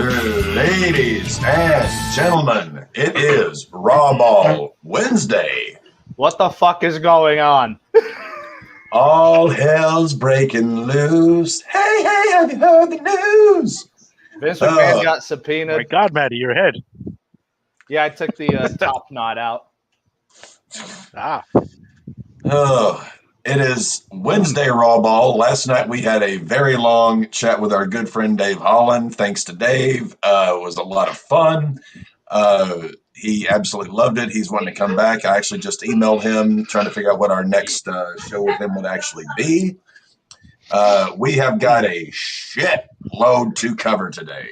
Ladies and gentlemen, it is RAWBall Wednesday. What the fuck is going on? All hell's breaking loose. Hey, have you heard the news? Vince McMahon got subpoenaed. My God, Matty, your head. Yeah, I took the top knot out. It is Wednesday RAWBall. Last night we had a very long chat with our good friend Dave Holland. Thanks to Dave. It was a lot of fun. He absolutely loved it. He's wanting to come back. I actually just emailed him trying to figure out what our next show with him would actually be. We have got a shit load to cover today.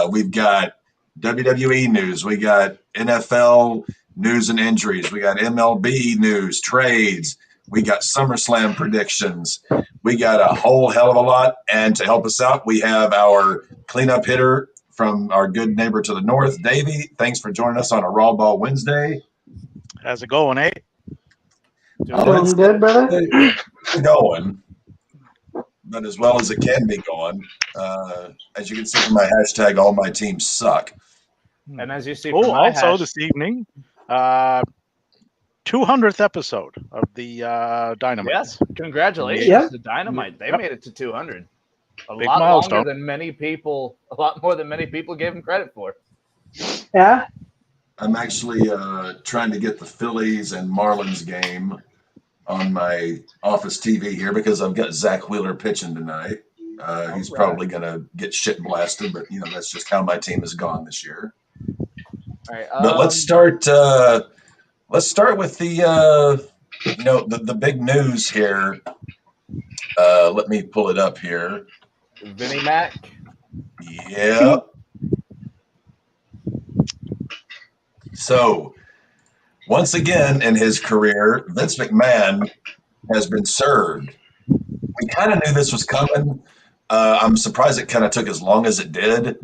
We've got WWE news. We got NFL news and injuries. We got MLB news, trades. We got SummerSlam predictions. We got a whole hell of a lot. And to help us out, we have our cleanup hitter from our good neighbor to the north, Davey. Thanks for joining us on a RAWBall Wednesday. How's it going, eh? Doing good, brother. Going, but as well as it can be going. As you can see from my hashtag, all my teams suck. And as you see from my also this evening, 200th episode of the Dynamite. Yes, congratulations to Dynamite. They made it to 200. A Big lot milestone. longer than many people. A lot more than many people gave him credit for. Yeah. I'm actually trying to get the Phillies and Marlins game on my office TV here because I've got Zach Wheeler pitching tonight. He's probably going to get shit blasted, but that's just how my team has gone this year. All right, but let's start. Let's start with the the big news here. Let me pull it up here. Vinnie Mac. Yeah. So, once again in his career, Vince McMahon has been served. We kind of knew this was coming. I'm surprised it kind of took as long as it did.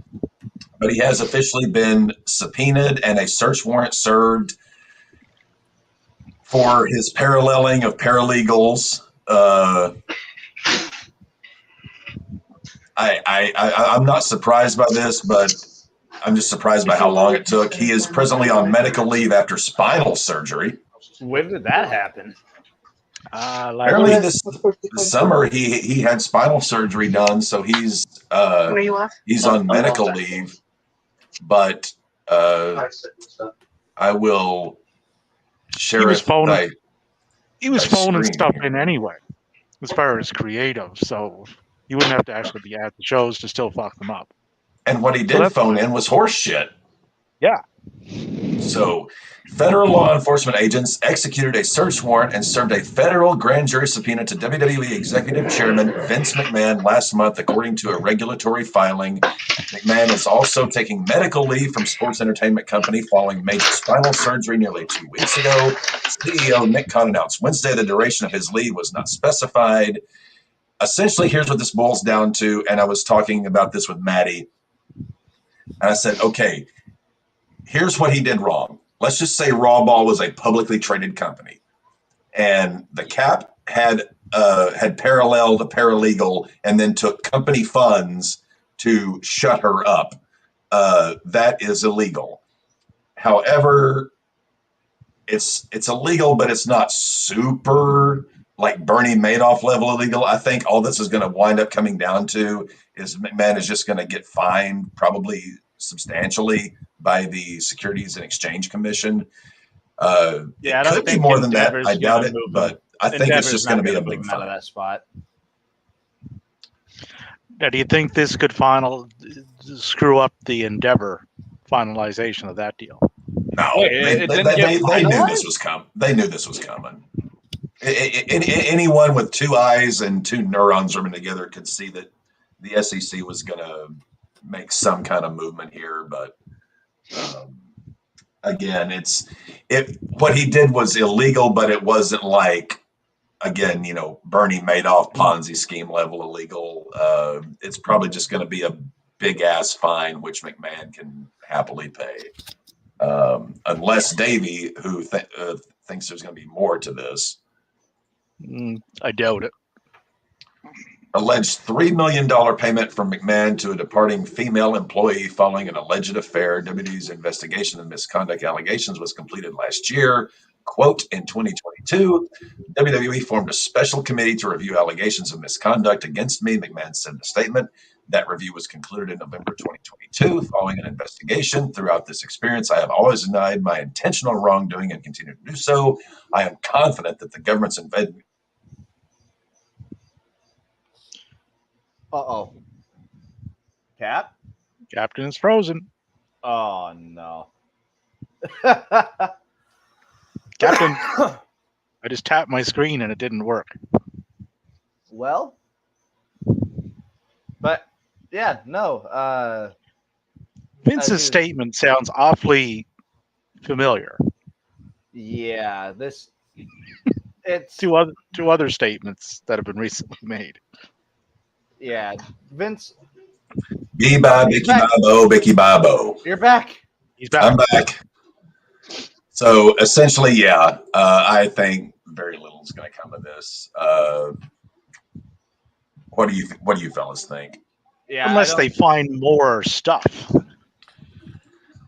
But he has officially been subpoenaed and a search warrant served for his paralleling of paralegals. I'm not surprised by this, but I'm just surprised by how long it took. He is presently on medical leave after spinal surgery. When did that happen? Apparently this summer he had spinal surgery done, so he's on medical leave. But I will share it. He was phoning stuff in anyway, as far as creative, so you wouldn't have to actually be at the shows to still fuck them up. And what he did phone in was horse shit. Yeah. So, federal law enforcement agents executed a search warrant and served a federal grand jury subpoena to WWE Executive Chairman Vince McMahon last month, according to a regulatory filing. McMahon is also taking medical leave from Sports Entertainment Company following major spinal surgery nearly 2 weeks ago. CEO Nick Khan announced Wednesday the duration of his leave was not specified. Essentially, here's what this boils down to, and I was talking about this with Maddie, and I said, okay, here's what he did wrong. Let's just say RAWBall was a publicly traded company, and the cap had paralleled a paralegal and then took company funds to shut her up. That is illegal. However, it's illegal, but it's not super like Bernie Madoff level illegal. I think all this is going to wind up coming down to is McMahon is just going to get fined probably substantially by the Securities and Exchange Commission. It could be more than that. I doubt it, but I think it's just going to be a big out of that spot. Now, do you think this could screw up the Endeavor finalization of that deal? No, they knew this was coming. They knew this was coming. Anyone with two eyes and two neurons rubbing together could see that the SEC was going to make some kind of movement here. But again, what he did was illegal, but it wasn't like, again, Bernie Madoff Ponzi scheme level illegal. It's probably just going to be a big ass fine, which McMahon can happily pay. Unless Davey, who thinks there's going to be more to this. I doubt it. alleged $3 million payment from McMahon to a departing female employee following an alleged affair. WWE's investigation of misconduct allegations was completed last year. Quote, in 2022, WWE formed a special committee to review allegations of misconduct against me, McMahon said in a statement. That review was concluded in November 2022. Following an investigation throughout this experience, I have always denied my intentional wrongdoing and continue to do so. I am confident that the government's Uh-oh. Cap? Captain is frozen. Oh, no. Captain, I just tapped my screen and it didn't work. Well, but yeah, no. Vince's statement sounds awfully familiar. Yeah, it's two other statements that have been recently made. Yeah, Vince. Bicky Babo. You're back. He's back. I'm back. So essentially, yeah, I think very little is going to come of this. What do you fellas think? Yeah, unless they find more stuff,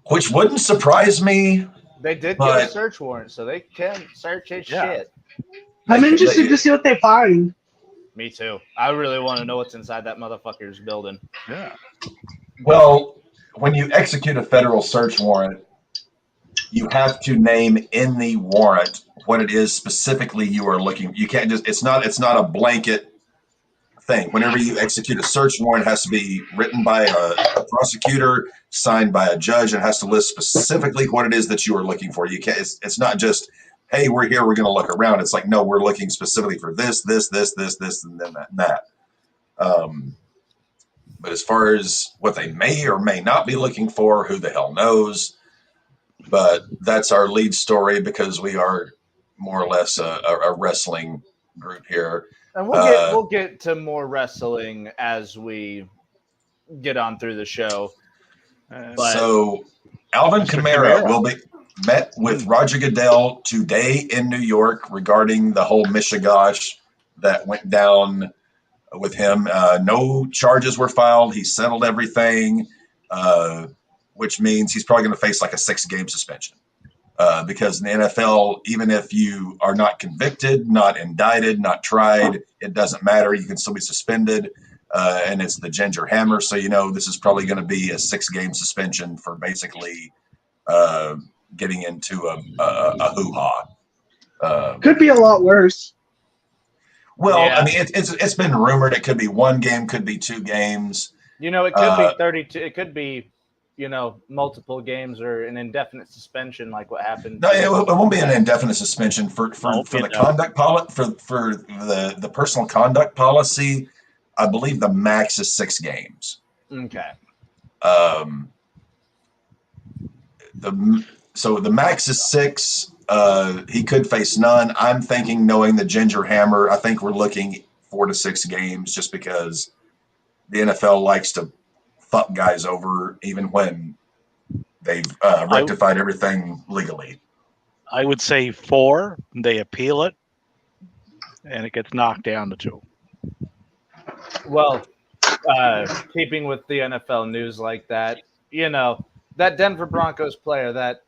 which wouldn't surprise me. They did get a search warrant, so they can search his shit. I'm interested to see what they find. Me too. I really want to know what's inside that motherfucker's building. Yeah. Well, when you execute a federal search warrant, you have to name in the warrant what it is specifically you are looking. You can't just. It's not a blanket thing. Whenever you execute a search warrant, it has to be written by a prosecutor, signed by a judge, and has to list specifically what it is that you are looking for. You can't. It's not just, hey, we're here, we're going to look around. It's like, no, we're looking specifically for this, and then that and that. But as far as what they may or may not be looking for, who the hell knows? But that's our lead story because we are more or less a wrestling group here. And we'll get to more wrestling as we get on through the show. So Alvin Kamara will be met with Roger Goodell today in New York regarding the whole mishigosh that went down with him. No charges were filed. He settled everything, which means he's probably going to face like a 6-game suspension. Because in the NFL, even if you are not convicted, not indicted, not tried, it doesn't matter. You can still be suspended. And it's the Ginger Hammer. So, this is probably going to be a 6-game suspension for basically getting into a hoo-ha. Could be a lot worse. Well, yeah. I mean, it's been rumored it could be 1 game, could be 2 games. It could be 32. It could be, multiple games or an indefinite suspension, like what happened. No, it won't be an indefinite suspension for the conduct for the personal conduct policy. I believe the max is 6 games. Okay. So the max is 6. He could face none. I'm thinking, knowing the Ginger Hammer, I think we're looking 4 to 6 games, just because the NFL likes to fuck guys over, even when they've rectified everything legally. I would say 4. They appeal it, and it gets knocked down to 2. Well, keeping with the NFL news like that, that Denver Broncos player that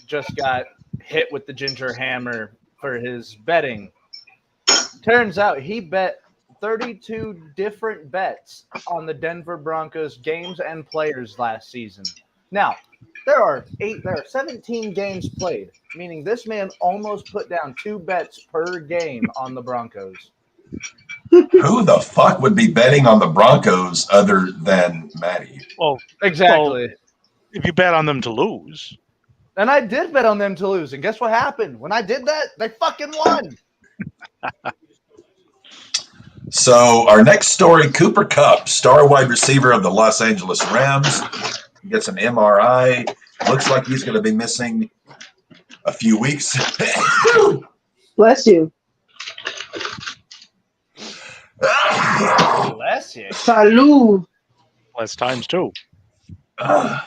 just got hit with the Ginger Hammer for his betting, turns out he bet 32 different bets on the Denver Broncos games and players last season. Now, there are 17 games played, meaning this man almost put down 2 bets per game on the Broncos. Who the fuck would be betting on the Broncos other than Matty? Well, exactly. Well, if you bet on them to lose. And I did bet on them to lose. And guess what happened? When I did that, they fucking won. So our next story, Cooper Kupp, star wide receiver of the Los Angeles Rams, gets an MRI. Looks like he's going to be missing a few weeks. Bless you. Bless you. Salud. Bless times 2.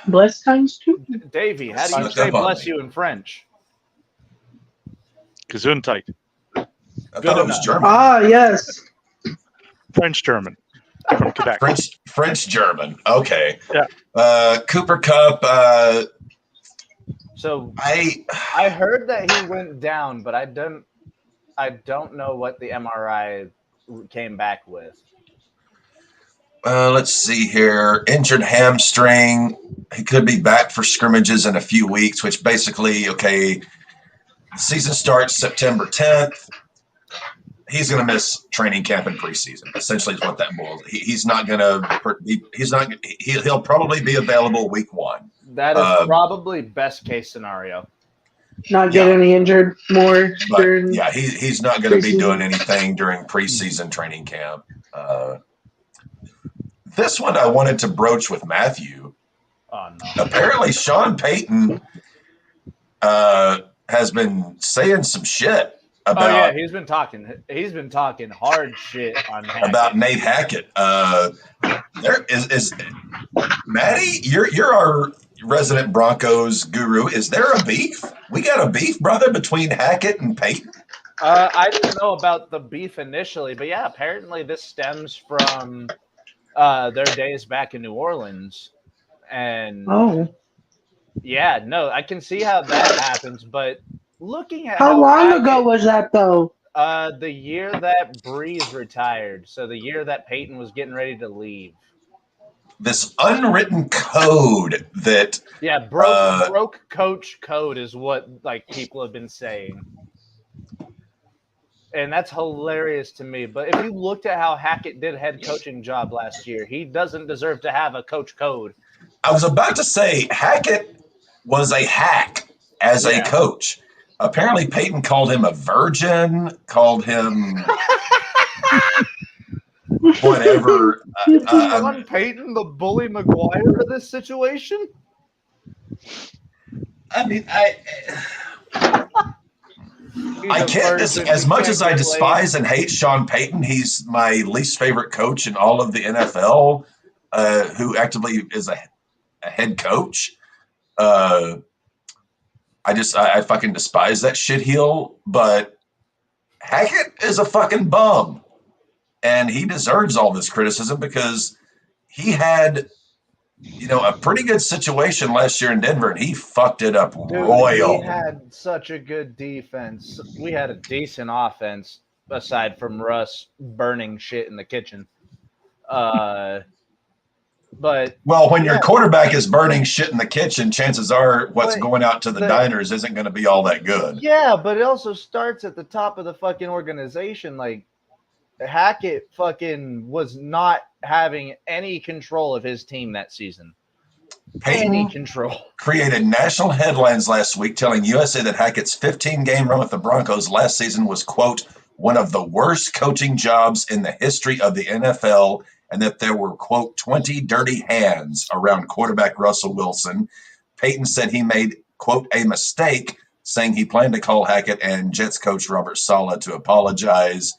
Bless times 2. Davey, how do you say bless you in French? Gesundheit. I thought it was German. Ah, yes. French German from Quebec. French German. Okay. Yeah. Cooper Cup. So I heard that he went down, but I don't know what the MRI came back with. Let's see here. Injured hamstring. He could be back for scrimmages in a few weeks, which basically, okay, season starts September 10th. He's going to miss training camp and preseason. Essentially, is what that boils. He's not going to. He's not. He'll probably be available week 1. That is probably best case scenario. Not get any injured more during. Yeah, he's not going to be doing anything during preseason training camp. This one I wanted to broach with Matthew. Oh, no. Apparently, Sean Payton has been saying some shit about. Oh yeah, he's been talking hard shit on Hackett. About Nate Hackett. There is Maddie. You're our resident Broncos guru. Is there a beef? We got a beef, brother, between Hackett and Payton. I didn't know about the beef initially, but yeah, apparently this stems from their days back in New Orleans. And yeah, no, I can see how that happens, but looking at how long ago was that though? The year that Breeze retired, so the year that Peyton was getting ready to leave. This unwritten code that broke coach code is what like people have been saying. And that's hilarious to me. But if you looked at how Hackett did head coaching job last year, he doesn't deserve to have a coach code. I was about to say Hackett was a hack as a coach. Apparently Peyton called him a virgin, called him whatever. Sean Payton, the bully Maguire of this situation? I mean, I can't. As much as I despise and hate Sean Payton, he's my least favorite coach in all of the NFL, who actively is a head coach. I fucking despise that shitheel. But Hackett is a fucking bum, and he deserves all this criticism because he had, a pretty good situation last year in Denver, and he fucked it up royal. We had such a good defense. We had a decent offense, aside from Russ burning shit in the kitchen. But when your quarterback is burning shit in the kitchen, chances are what's going out to the diners isn't going to be all that good. Yeah, but it also starts at the top of the fucking organization. Like, Hackett fucking was not having any control of his team that season. Payton created national headlines last week telling USA that Hackett's 15-game run with the Broncos last season was, quote, one of the worst coaching jobs in the history of the NFL, and that there were, quote, 20 dirty hands around quarterback Russell Wilson. Payton said he made, quote, a mistake, saying he planned to call Hackett and Jets coach Robert Saleh to apologize.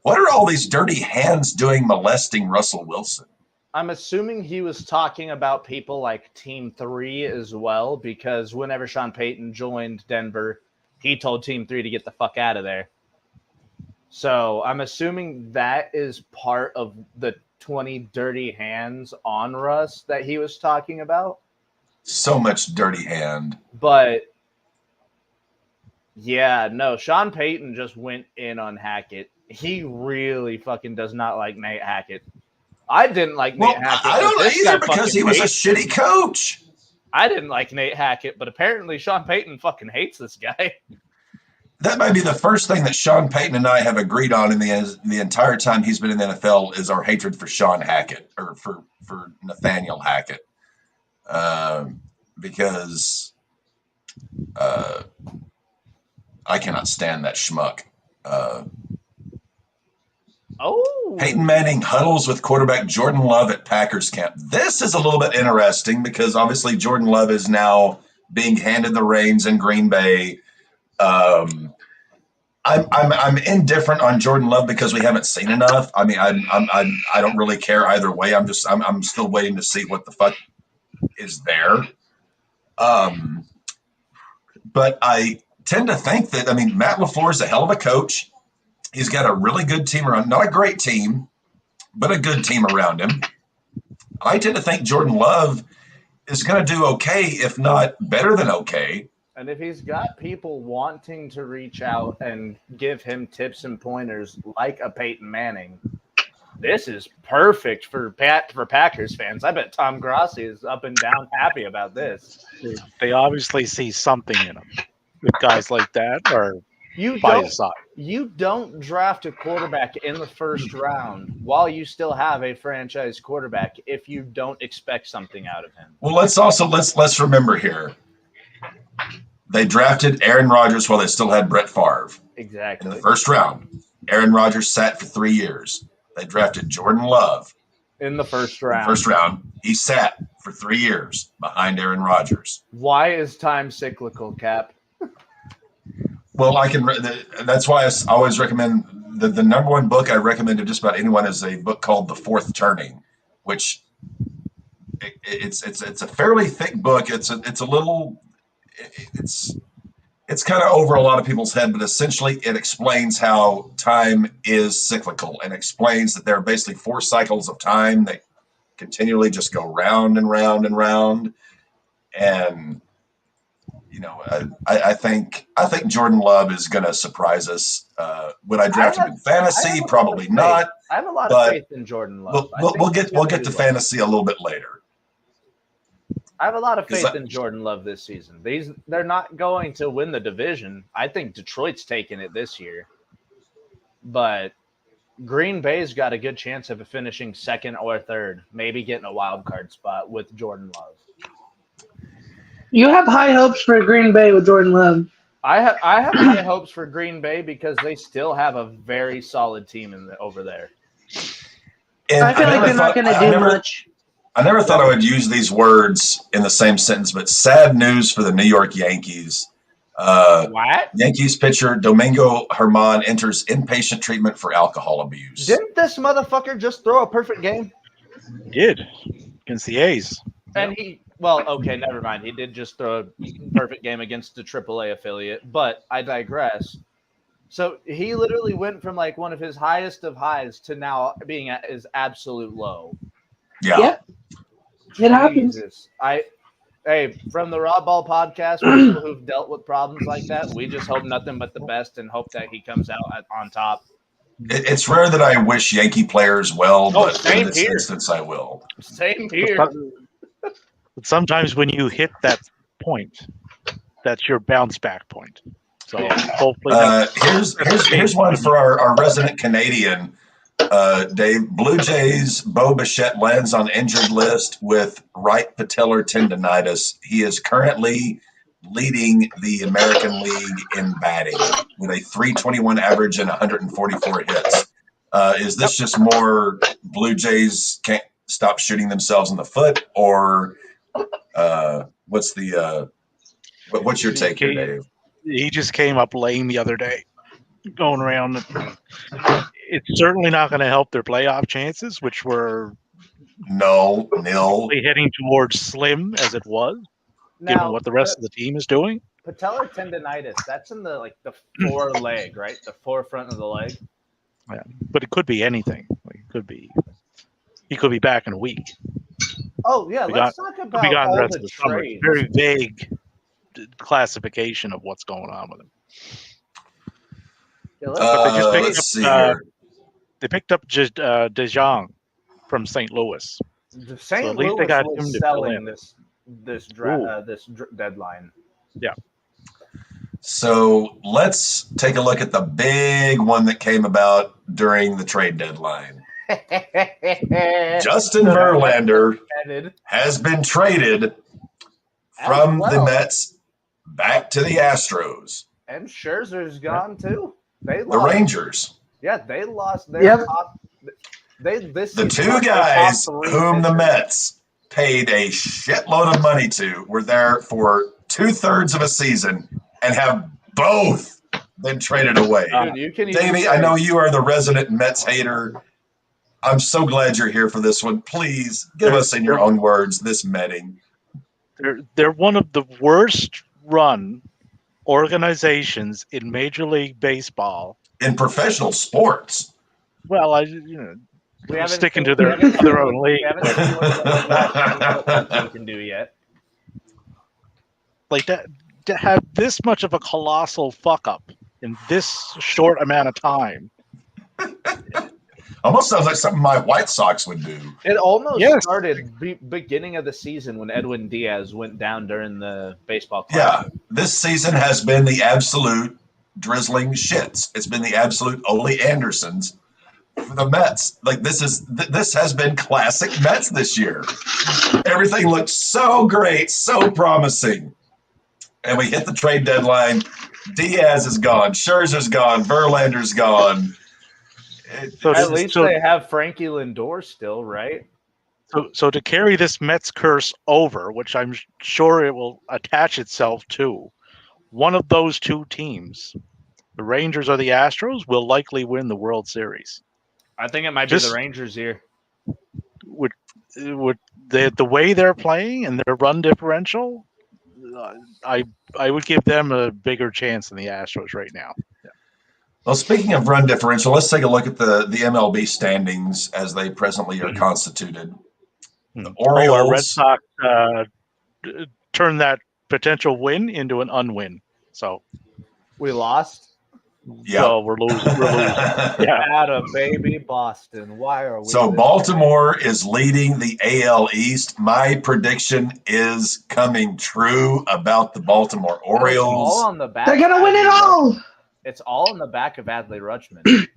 What are all these dirty hands doing molesting Russell Wilson? I'm assuming he was talking about people like Team 3 as well, because whenever Sean Payton joined Denver, he told Team 3 to get the fuck out of there. So I'm assuming that is part of the 20 dirty hands on Russ that he was talking about. So much dirty hand. But yeah, no, Sean Payton just went in on Hackett. He really fucking does not like Nate Hackett. I didn't like Nate Hackett. I don't either because he was a shitty coach. I didn't like Nate Hackett, but apparently Sean Payton fucking hates this guy. That might be the first thing that Sean Payton and I have agreed on in the entire time he's been in the NFL is our hatred for Sean Hackett, or for Nathaniel Hackett. Because I cannot stand that schmuck. Peyton Manning huddles with quarterback Jordan Love at Packers camp. This is a little bit interesting because obviously Jordan Love is now being handed the reins in Green Bay. I'm indifferent on Jordan Love because we haven't seen enough. I mean, I don't really care either way. I'm still waiting to see what the fuck is there. But I tend to think that Matt LaFleur is a hell of a coach. He's got a really good team around, not a great team, but a good team around him. I tend to think Jordan Love is going to do okay, if not better than okay. And if he's got people wanting to reach out and give him tips and pointers like a Peyton Manning, this is perfect for Packers fans. I bet Tom Grossi is up and down happy about this. They obviously see something in him. With guys like that are by his side. You don't draft a quarterback in the first round while you still have a franchise quarterback if you don't expect something out of him. Well, let's remember here. They drafted Aaron Rodgers while they still had Brett Favre. Exactly. In the first round. Aaron Rodgers sat for 3 years. They drafted Jordan Love. In the first round. He sat for 3 years behind Aaron Rodgers. Why is time cyclical, Cap? Well, that's why I always recommend the number one book I recommend to just about anyone is a book called The Fourth Turning, which it's a fairly thick book. It's kind of over a lot of people's head, but essentially it explains how time is cyclical and explains that there are basically 4 cycles of time that continually just go round and round and round. And I think Jordan Love is going to surprise us. Would I draft him in fantasy? Probably not. I have a lot of faith in Jordan Love. We'll get to fantasy a little bit later. I have a lot of faith in Jordan Love this season. They're not going to win the division. I think Detroit's taking it this year. But Green Bay's got a good chance of finishing second or third, maybe getting a wild card spot with Jordan Love. You have high hopes for Green Bay with Jordan Love. I have high hopes for Green Bay because they still have a very solid team over there. And I feel like they're not going to do much. I never thought I would use these words in the same sentence, but sad news for the New York Yankees. What? Yankees pitcher Domingo Germán enters inpatient treatment for alcohol abuse. Didn't this motherfucker just throw a perfect game? He did against the A's. And okay, never mind. He did just throw a perfect game against the AAA affiliate, but I digress. So he literally went from like one of his highest of highs to now being at his absolute low. Yeah. Yep. It happens. From the RAWBall podcast, people who've dealt with problems like that, we just hope nothing but the best and hope that he comes out on top. It's rare that I wish Yankee players well, but in this here. instance, I will. Same here. But sometimes when you hit that point, that's your bounce back point. So hopefully, here's one for our resident Canadian. Dave, Blue Jays, Bo Bichette lands on injured list with right patellar tendonitis. He is currently leading the American League in batting with a 321 average and 144 hits. Is this just more Blue Jays can't stop shooting themselves in the foot, or what's your take here, Dave? He just came up lame the other day, going around. It's certainly not going to help their playoff chances, which were nil, heading towards slim as it was, given what the rest of the team is doing. Patellar tendonitis, that's in the foreleg, right? The forefront of the leg. Yeah, but it could be anything. He could be back in a week. Oh yeah, let's talk about all the trades. Very vague classification of what's going on with him. Yeah, they picked up DeJong from St. Louis. St. Louis they got him selling this deadline. Yeah. So let's take a look at the big one that came about during the trade deadline. Justin Verlander has been traded from the Mets back to the Astros. And Scherzer's gone too. The Rangers. Yeah, they lost their top. The two guys whom the Mets paid a shitload of money to were there for 2/3 of a season and have both been traded away. Davey, I know you are the resident Mets hater. I'm so glad you're here for this one. Please give us, in your own words, this Metting. They're one of the worst run organizations in Major League Baseball. In professional sports. Well, We haven't sticking seen- to we haven't seen their what- own league. We haven't seen what the last team can do yet. Like that, to have this much of a colossal fuck up in this short amount of time. Almost sounds like something my White Sox would do. It almost Yes. started beginning of the season when Edwin Diaz went down during the baseball Yeah, classic. this season has been the absolute drizzling shits. It's been the absolute Ole Andersons for the Mets. Like this has been classic Mets this year. Everything looked so great, so promising. And we hit the trade deadline. Diaz is gone. Scherzer's gone. Verlander's gone. At least they have Frankie Lindor still, right? So to carry this Mets curse over, which I'm sure it will attach itself to, one of those two teams, the Rangers or the Astros, will likely win the World Series. I think it might be the Rangers here. Would the way they're playing and their run differential, I would give them a bigger chance than the Astros right now. Well, speaking of run differential, let's take a look at the MLB standings as they presently are constituted. The Orioles, our Red Sox turned that potential win into an unwin. So we lost. Yeah, so we're losing. Yeah, Atta baby Boston. Why are we? So Baltimore is leading the AL East. My prediction is coming true about the Baltimore Orioles. All on the back. They're gonna win it all. It's all in the back of Adley Rutschman.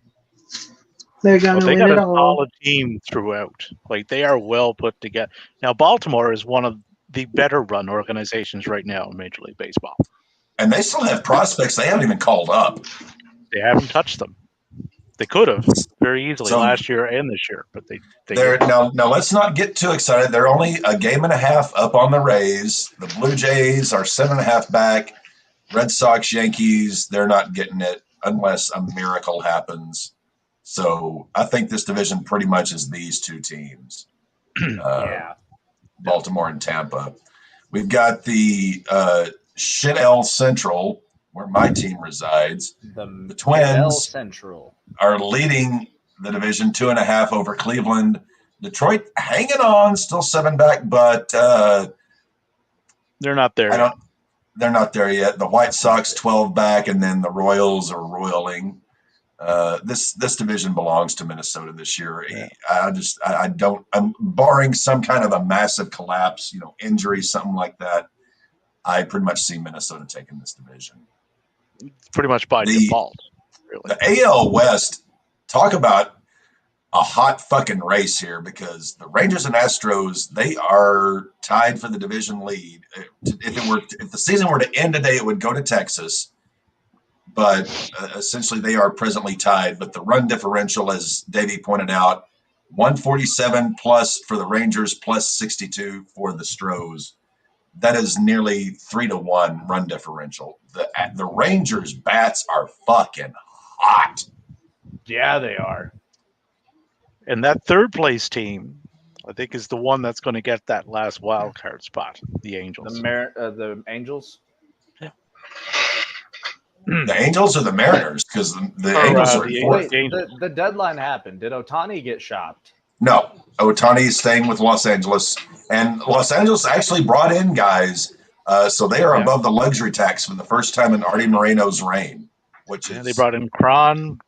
They're gonna they win got it a all. solid team throughout. Like they are well put together. Now Baltimore is one of the better run organizations right now in Major League Baseball. And they still have prospects they haven't even called up. They haven't touched them. They could have very easily last year and this year, but they now let's not get too excited. They're only a game and a half up on the Rays. The Blue Jays are 7.5 back. Red Sox, Yankees, they're not getting it unless a miracle happens. So I think this division pretty much is these two teams. Baltimore and Tampa. We've got the Shit-L Central, where my team resides. The Twins Central are leading the division 2.5 over Cleveland. Detroit hanging on, still 7 back, but they're not there. They're not there yet. The White Sox 12 back, and then the Royals are roiling. This division belongs to Minnesota this year. Yeah. I'm barring some kind of a massive collapse, injury, something like that. I pretty much see Minnesota taking this division. It's pretty much by default. Really. The AL West, talk about a hot fucking race here, because the Rangers and Astros, they are tied for the division lead. If the season were to end today, it would go to Texas. But essentially, they are presently tied. But the run differential, as Davey pointed out, 147 plus for the Rangers, plus 62 for the Stros. That is nearly 3-1 run differential. The Rangers' bats are fucking hot. Yeah, they are. And that third place team, I think, is the one that's going to get that last wild card spot. The Angels. The Angels. Yeah. The Angels or the Mariners? Because the Angels are fourth. The deadline happened. Did Ohtani get shopped? No. Ohtani is staying with Los Angeles. And Los Angeles actually brought in guys, so they are above the luxury tax for the first time in Artie Moreno's reign. They brought in Cron,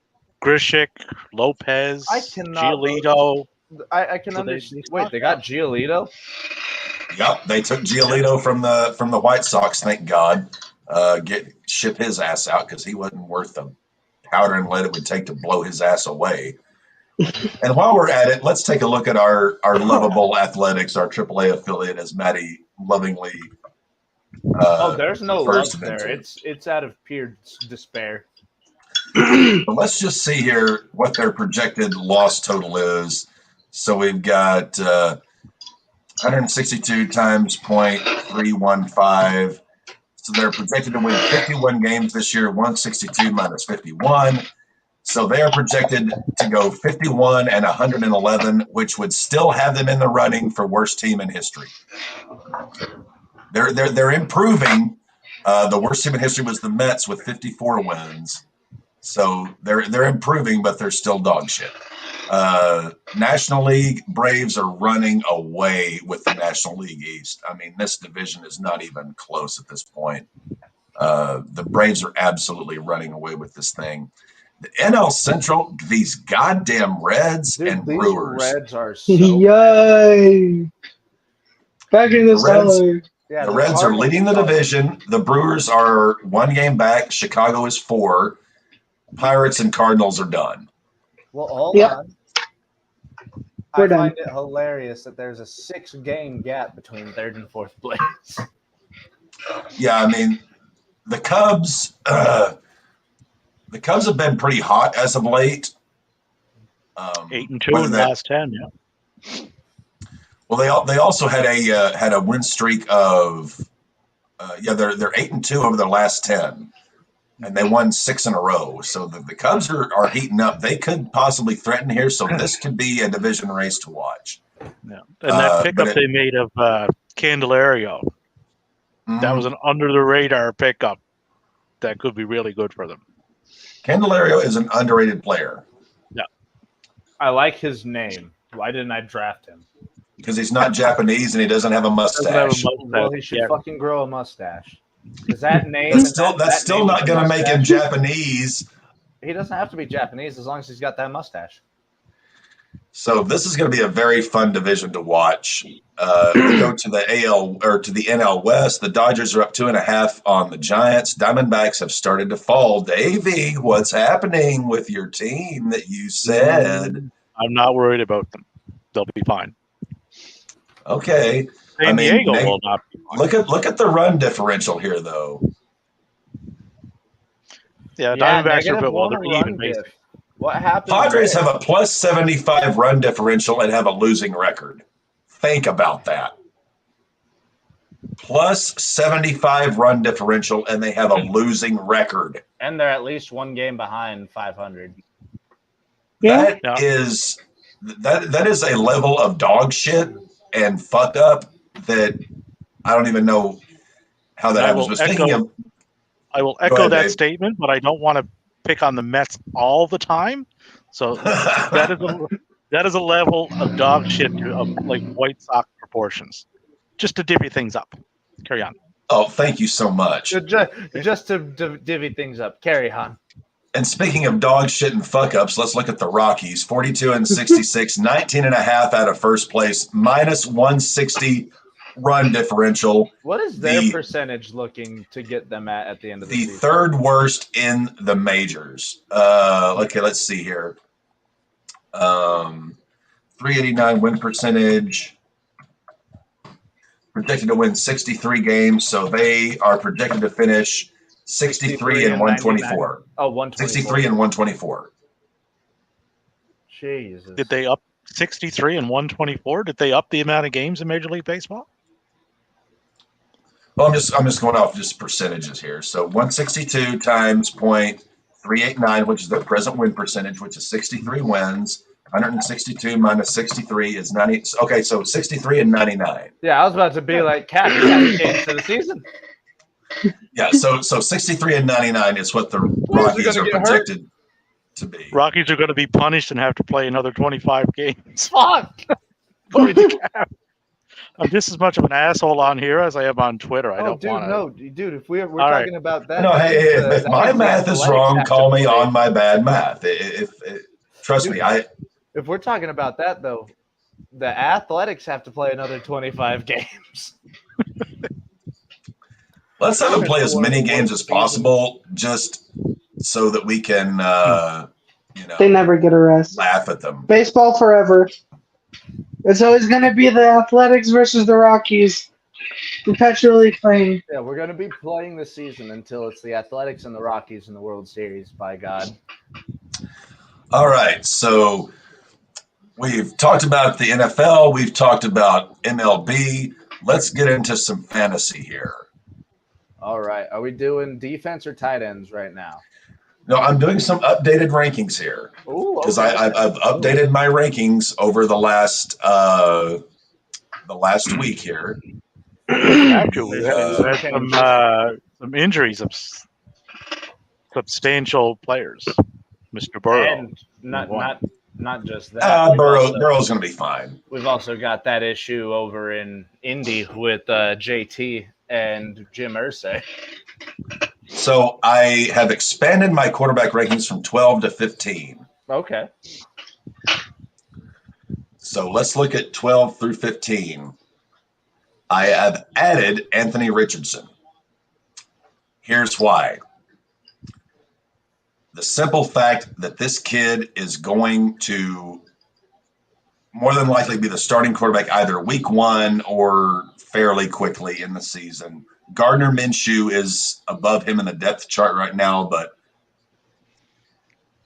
Grishik, Lopez, Giolito. I can understand. Wait, they got Giolito? Yep, they took Giolito from the White Sox, thank God. Ship his ass out because he wasn't worth the powder and lead it would take to blow his ass away. And while we're at it, let's take a look at our lovable Athletics, our AAA affiliate, as Maddie lovingly. There's no love there. It's out of pure despair. But let's just see here what their projected loss total is. So we've got 162 times 0.315. So they're projected to win 51 games this year, 162 minus 51. So they are projected to go 51 and 111, which would still have them in the running for worst team in history. They're improving. The worst team in history was the Mets with 54 wins. So they're improving, but they're still dog shit. National League Braves are running away with the National League East. I mean, this division is not even close at this point. The Braves are absolutely running away with this thing. The NL Central, these goddamn Reds and these Brewers. Reds are so Yay! Back in this color. Yeah, the Reds are leading the division. The Brewers are 1 game back. Chicago is 4. Pirates and Cardinals are done. Well, hold on. We're I done. find it hilarious that there's a 6-game gap between 3rd and 4th place. Yeah, I mean, the Cubs have been pretty hot as of late. 8-2 in the last 10. Yeah. Well, they also had a win streak of they're 8-2 over their last 10, and they won 6 in a row. So the Cubs are heating up. They could possibly threaten here. So this could be a division race to watch. Yeah, and that pickup they made of Candelario, that was an under the radar pickup that could be really good for them. Candelario is an underrated player. Yeah, I like his name. Why didn't I draft him? Because he's not Japanese and he doesn't have a mustache. Well, he should fucking grow a mustache. Because that name that's still not going to make him Japanese. He doesn't have to be Japanese as long as he's got that mustache. So this is going to be a very fun division to watch. We go to the AL or to the NL West. The Dodgers are up 2.5 on the Giants. Diamondbacks have started to fall. Davey, what's happening with your team that you said? I'm not worried about them. They'll be fine. Okay. San Diego will not be fine. Look at the run differential here, though. Yeah, Diamondbacks are well. They're even basically. What happened? Padres have a plus 75 run differential and have a losing record. Think about that. Plus 75 run differential and they have a losing record. And they're at least 1 game behind 500. Yeah. That is a level of dog shit and fuck up that I don't even know how that happens. I will echo that statement, but I don't want to pick on the Mets all the time. So that is a level of dog shit of like White Sox proportions. Just to divvy things up. Carry on. Oh, thank you so much. Just to divvy things up. Carry on. And speaking of dog shit and fuck ups, let's look at the Rockies. 42-66, 19.5 out of first place, minus 160 run differential. What is their percentage looking to get them at the end of the season? The third worst in the majors. Okay, let's see here. 389 win percentage. Predicted to win 63 games, so they are predicted to finish 63 and 124. Oh, 124. 63 and 124. Jesus. Did they up 63 and 124? Did they up the amount of games in Major League Baseball? Well, I'm just going off just percentages here. So 162 times 0.389, which is their present win percentage, which is 63 wins. 162 minus 63 is 90. Okay, so 63 and 99. Yeah, I was about to be like, Cat, you got games for the season. Yeah, so 63 and 99 is what the Rockies are projected to be. Rockies are going to be punished and have to play another 25 games. Fuck! I'm just as much of an asshole on here as I am on Twitter. I don't want to. No, dude, if we're talking about that. No, hey, if my math is wrong, call me on my bad math. Trust me, If we're talking about that, though, the Athletics have to play another 25 games. Let's have them play as many games as possible, just so that we can, they never get a rest. Laugh at them. Baseball forever. It's always going to be the Athletics versus the Rockies, perpetually playing. Yeah, we're going to be playing this season until it's the Athletics and the Rockies in the World Series, by God. All right, so we've talked about the NFL. We've talked about MLB. Let's get into some fantasy here. All right. Are we doing defense or tight ends right now? No, I'm doing some updated rankings here because I've updated my rankings over the last week here. Actually, we had some injuries. substantial players. Mr. Burrow. And not just that. Burrow's going to be fine. We've also got that issue over in Indy with JT and Jim Irsay. So I have expanded my quarterback rankings from 12 to 15. Okay. So let's look at 12 through 15. I have added Anthony Richardson. Here's why. The simple fact that this kid is going to more than likely be the starting quarterback either week 1 or fairly quickly in the season. Gardner Minshew is above him in the depth chart right now, but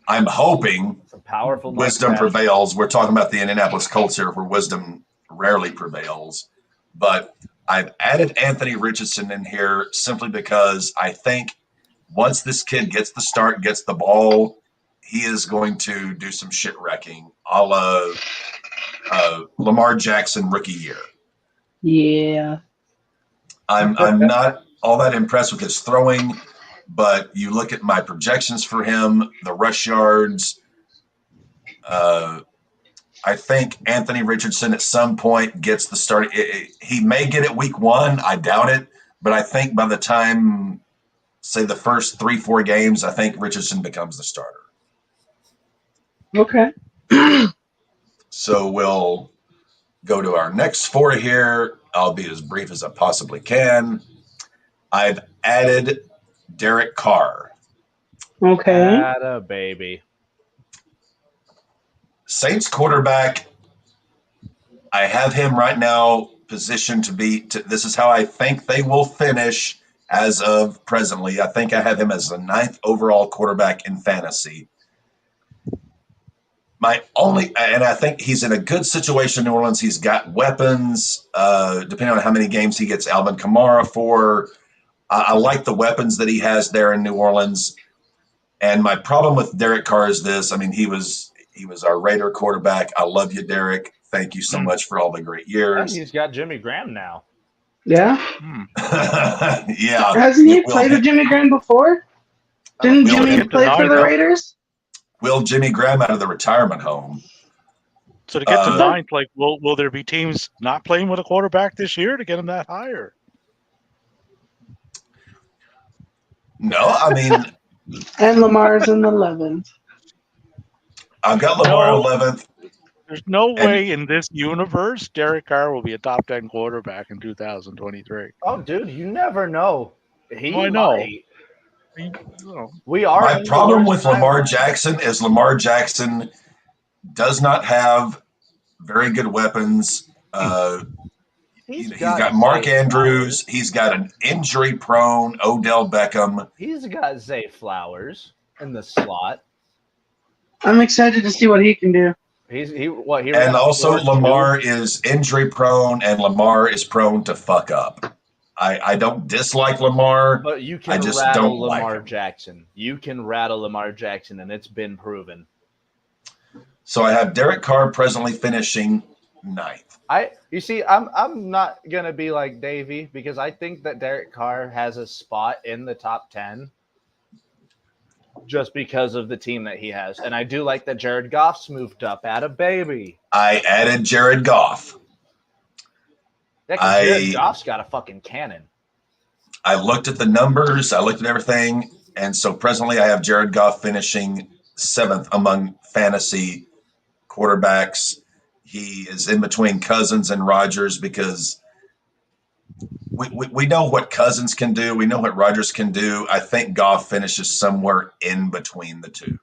I'm hoping it's a powerful wisdom prevails. We're talking about the Indianapolis Colts here, where wisdom rarely prevails. But I've added Anthony Richardson in here simply because I think once this kid gets the start, gets the ball, he is going to do some shit wrecking, a la Lamar Jackson rookie year. Yeah. I'm not all that impressed with his throwing, but you look at my projections for him, the rush yards. I think Anthony Richardson at some point gets the start. He may get it week 1. I doubt it, but I think by the time, say, the first 3-4 games, I think Richardson becomes the starter. Okay. So we'll go to our next 4 here. I'll be as brief as I possibly can. I've added Derek Carr. Okay. Atta baby. Saints quarterback, I have him right now positioned to be, this is how I think they will finish as of presently. I think I have him as the 9th overall quarterback in fantasy. And I think he's in a good situation in New Orleans. He's got weapons, depending on how many games he gets Alvin Kamara for. I like the weapons that he has there in New Orleans. And my problem with Derek Carr is this. I mean, he was our Raider quarterback. I love you, Derek. Thank you so much for all the great years. And he's got Jimmy Graham now. Yeah. Yeah. Hasn't he played with Jimmy Graham before? Didn't Jimmy play for the Raiders? Will Jimmy Graham out of the retirement home. So to get to 9th, like, will there be teams not playing with a quarterback this year to get him that higher? No, I mean. And Lamar's in the 11th. I've got Lamar 11th. There's no way in this universe Derek Carr will be a top 10 quarterback in 2023. Oh, dude, you never know. I know. We are. My problem with Lamar Jackson is Lamar Jackson does not have very good weapons. He's got Mark Andrews. He's got an injury-prone Odell Beckham. He's got Zay Flowers in the slot. I'm excited to see what he can do. And also Lamar is injury-prone, and Lamar is prone to fuck up. I don't dislike Lamar. But you can rattle Lamar Jackson. You can rattle Lamar Jackson, and it's been proven. So I have Derek Carr presently finishing 9th. I'm not gonna be like Davey because I think that Derek Carr has a spot in the top 10 just because of the team that he has. And I do like that Jared Goff's moved up at a baby. I added Jared Goff. Yeah, Jared Goff's got a fucking cannon. I looked at the numbers. I looked at everything. And so presently I have Jared Goff finishing 7th among fantasy quarterbacks. He is in between Cousins and Rodgers because we know what Cousins can do. We know what Rodgers can do. I think Goff finishes somewhere in between the two.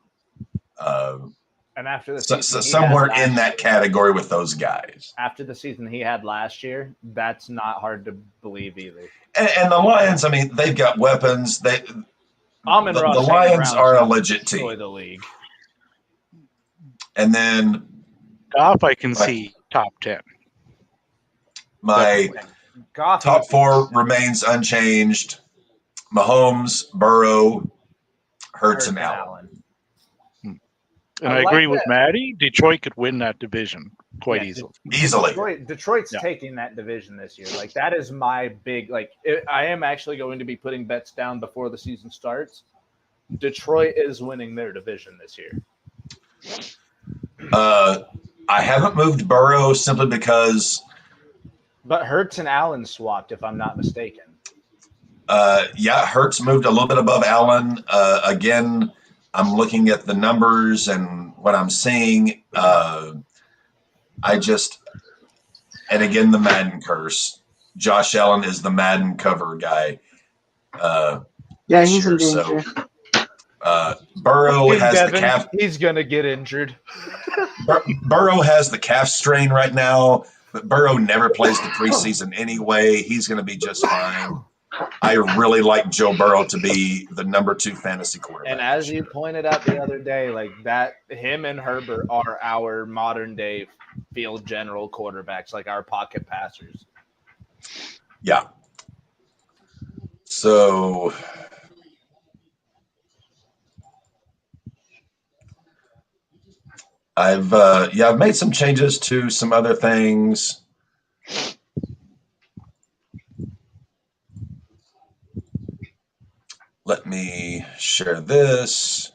And after the somewhere in that category with those guys. After the season he had last year, that's not hard to believe either. And the Lions, I mean, they've got weapons. The Lions are a legit team. The league. And then Goff, I can see top 10. My top 4 remains unchanged. Mahomes, Burrow, Hurts, and Allen. And I agree with Maddie. Detroit could win that division quite easily. Detroit's taking that division this year. Like, that is my big, I am actually going to be putting bets down before the season starts Detroit is winning their division this year. I haven't moved Burrow simply because. But Hurts and Allen swapped, if I'm not mistaken. Yeah, Hurts moved a little bit above Allen. Again, I'm looking at the numbers and what I'm seeing. And again, the Madden curse. Josh Allen is the Madden cover guy. Yeah, he's in danger. Burrow has Devin, the calf. He's going to get injured. Burrow has the calf strain right now, but Burrow never plays the preseason anyway. He's going to be just fine. I really like Joe Burrow to be the number 2 fantasy quarterback. And as you pointed out the other day, like that, him and Herbert are our modern day field general quarterbacks, like our pocket passers. Yeah. So I've made some changes to some other things. Let me share this.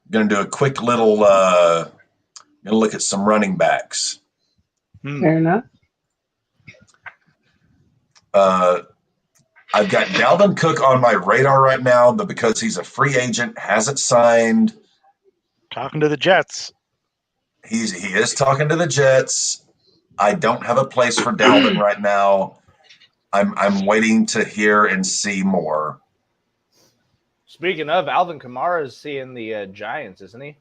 I'm going to do a quick little going to look at some running backs. Fair enough. I've got Dalvin Cook on my radar right now, but because he's a free agent, hasn't signed. Talking to the Jets. He is talking to the Jets. I don't have a place for Dalvin right now. I'm waiting to hear and see more. Speaking of, Alvin Kamara is seeing the Giants, isn't he?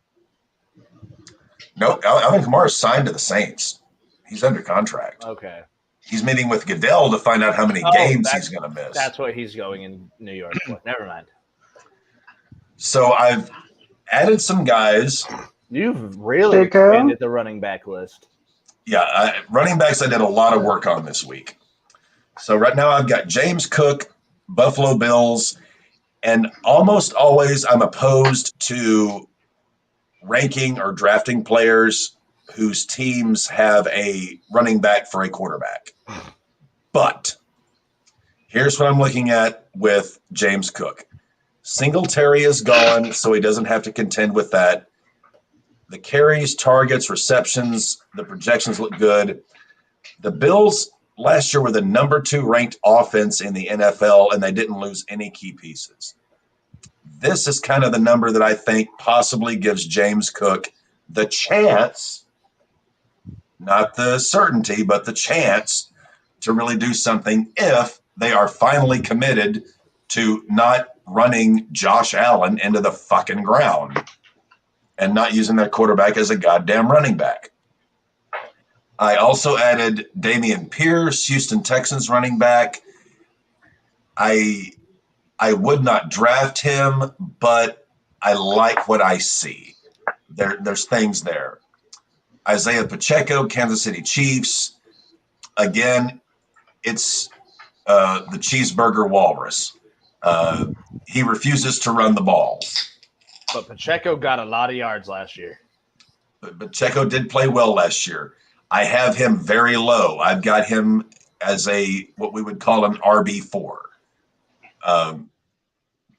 No, Alvin Kamara is signed to the Saints. He's under contract. Okay. He's meeting with Goodell to find out how many games he's going to miss. That's what he's going in New York for. Never mind. So I've added some guys. You've really expanded the running back list. Yeah, running backs I did a lot of work on this week. So right now I've got James Cook, Buffalo Bills, and almost always I'm opposed to ranking or drafting players whose teams have a running back for a quarterback. But here's what I'm looking at with James Cook. Singletary is gone, so he doesn't have to contend with that. The carries, targets, receptions, the projections look good. The Bills last year were the number 2 ranked offense in the NFL, and they didn't lose any key pieces. This is kind of the number that I think possibly gives James Cook the chance, not the certainty, but the chance to really do something if they are finally committed to not running Josh Allen into the fucking ground and not using their quarterback as a goddamn running back. I also added Dameon Pierce, Houston Texans running back. I would not draft him, but I like what I see. There's things there. Isaiah Pacheco, Kansas City Chiefs. Again, it's the cheeseburger walrus. He refuses to run the ball. But Pacheco got a lot of yards last year. But Pacheco did play well last year. I have him very low. I've got him as what we would call an RB4.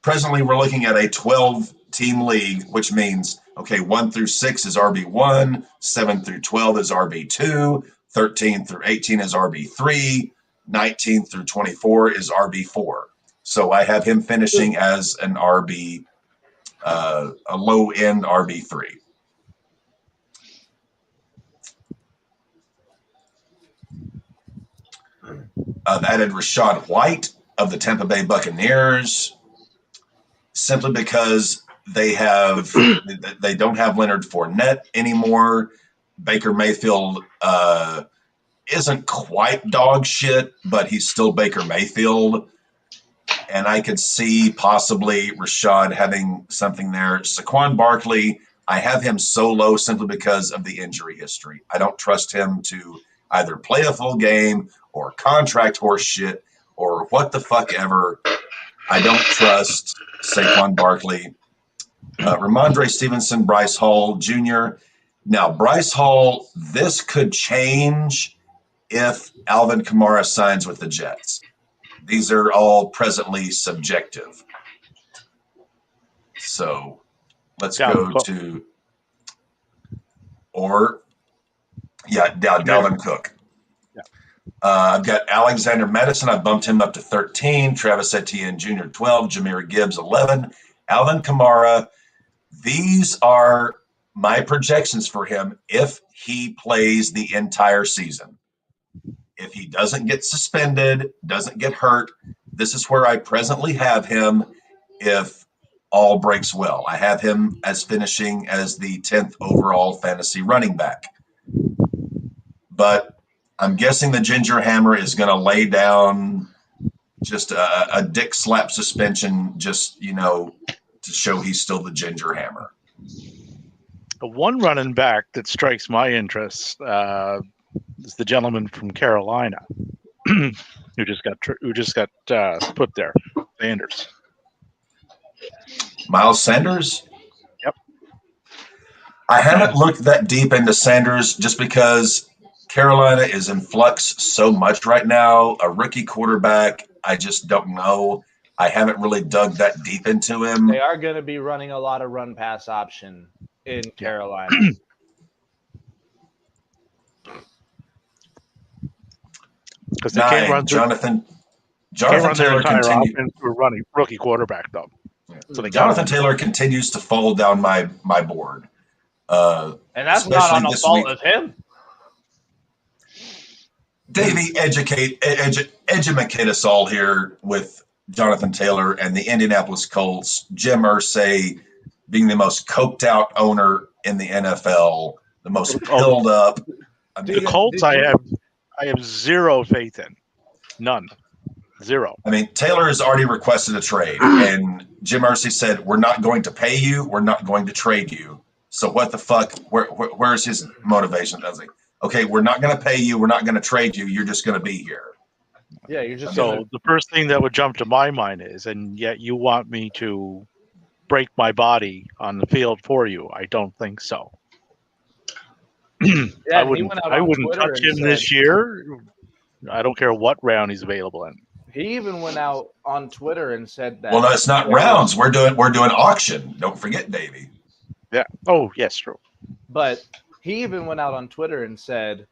Presently, we're looking at a 12-team league, which means, 1 through 6 is RB1, 7 through 12 is RB2, 13 through 18 is RB3, 19 through 24 is RB4. So I have him finishing as an RB, a low-end RB3. I've added Rachaad White of the Tampa Bay Buccaneers simply because they don't have Leonard Fournette anymore. Baker Mayfield isn't quite dog shit, but he's still Baker Mayfield. And I could see possibly Rashad having something there. Saquon Barkley, I have him so low simply because of the injury history. I don't trust him to either play a full game or contract horse shit or what the fuck ever. I don't trust Saquon Barkley. Ramondre Stevenson, Bryce Hall Jr. Now, Bryce Hall, this could change if Alvin Kamara signs with the Jets. These are all presently subjective. So let's Dalvin go Cook. to, Dalvin Cook. Yeah. I've got Alexander Madison. I bumped him up to 13. Travis Etienne Jr. 12. Jameer Gibbs 11. Alvin Kamara. These are my projections for him if he plays the entire season. If he doesn't get suspended, doesn't get hurt, this is where I presently have him if all breaks well. I have him as finishing as the 10th overall fantasy running back. But I'm guessing the Ginger Hammer is going to lay down just a dick slap suspension just, to show he's still the Ginger Hammer. The one running back that strikes my interest is the gentleman from Carolina who just got put there, Sanders. Miles Sanders? Yep. I haven't looked that deep into Sanders just because Carolina is in flux so much right now. A rookie quarterback, I just don't know. I haven't really dug that deep into him. They are going to be running a lot of run-pass option in Carolina. Because they can't run through, Jonathan their Taylor entire continues. offense through running rookie quarterback, though. So Jonathan Taylor continues to fall down my board. And that's not on the fault of him. Davey, educate us all here with Jonathan Taylor and the Indianapolis Colts. Jim Irsay being the most coked out owner in the NFL, the most pilled up. The Colts, I have zero faith in. None. Zero. I mean, Taylor has already requested a trade, and Jim Irsay said, "We're not going to pay you. We're not going to trade you." So what the fuck? Where's his motivation? I was like, okay, we're not going to pay you. We're not going to trade you. You're just going to be here. Yeah, you're just the first thing that would jump to my mind is, and yet you want me to break my body on the field for you? I don't think so. I wouldn't touch him this year. I don't care what round he's available in. He even went out on Twitter and said that. Well, no, it's not rounds. We're doing auction. Don't forget, Davey. Yeah. Oh, yes, true. But he even went out on Twitter and said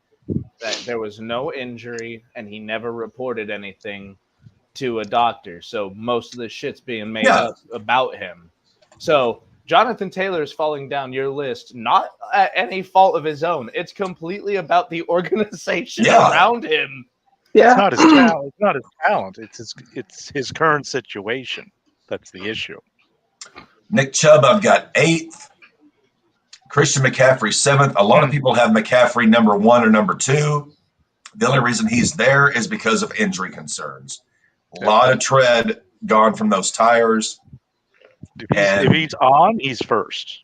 that there was no injury and he never reported anything to a doctor. So most of the shit's being made up about him. So Jonathan Taylor is falling down your list, not at any fault of his own. It's completely about the organization around him. Yeah. It's not his talent. It's not his talent. It's his current situation. That's the issue. Nick Chubb, I've got 8th. Christian McCaffrey 7th. A lot of people have McCaffrey number 1 or number 2. The only reason he's there is because of injury concerns. A lot of tread gone from those tires. If he's on, he's first.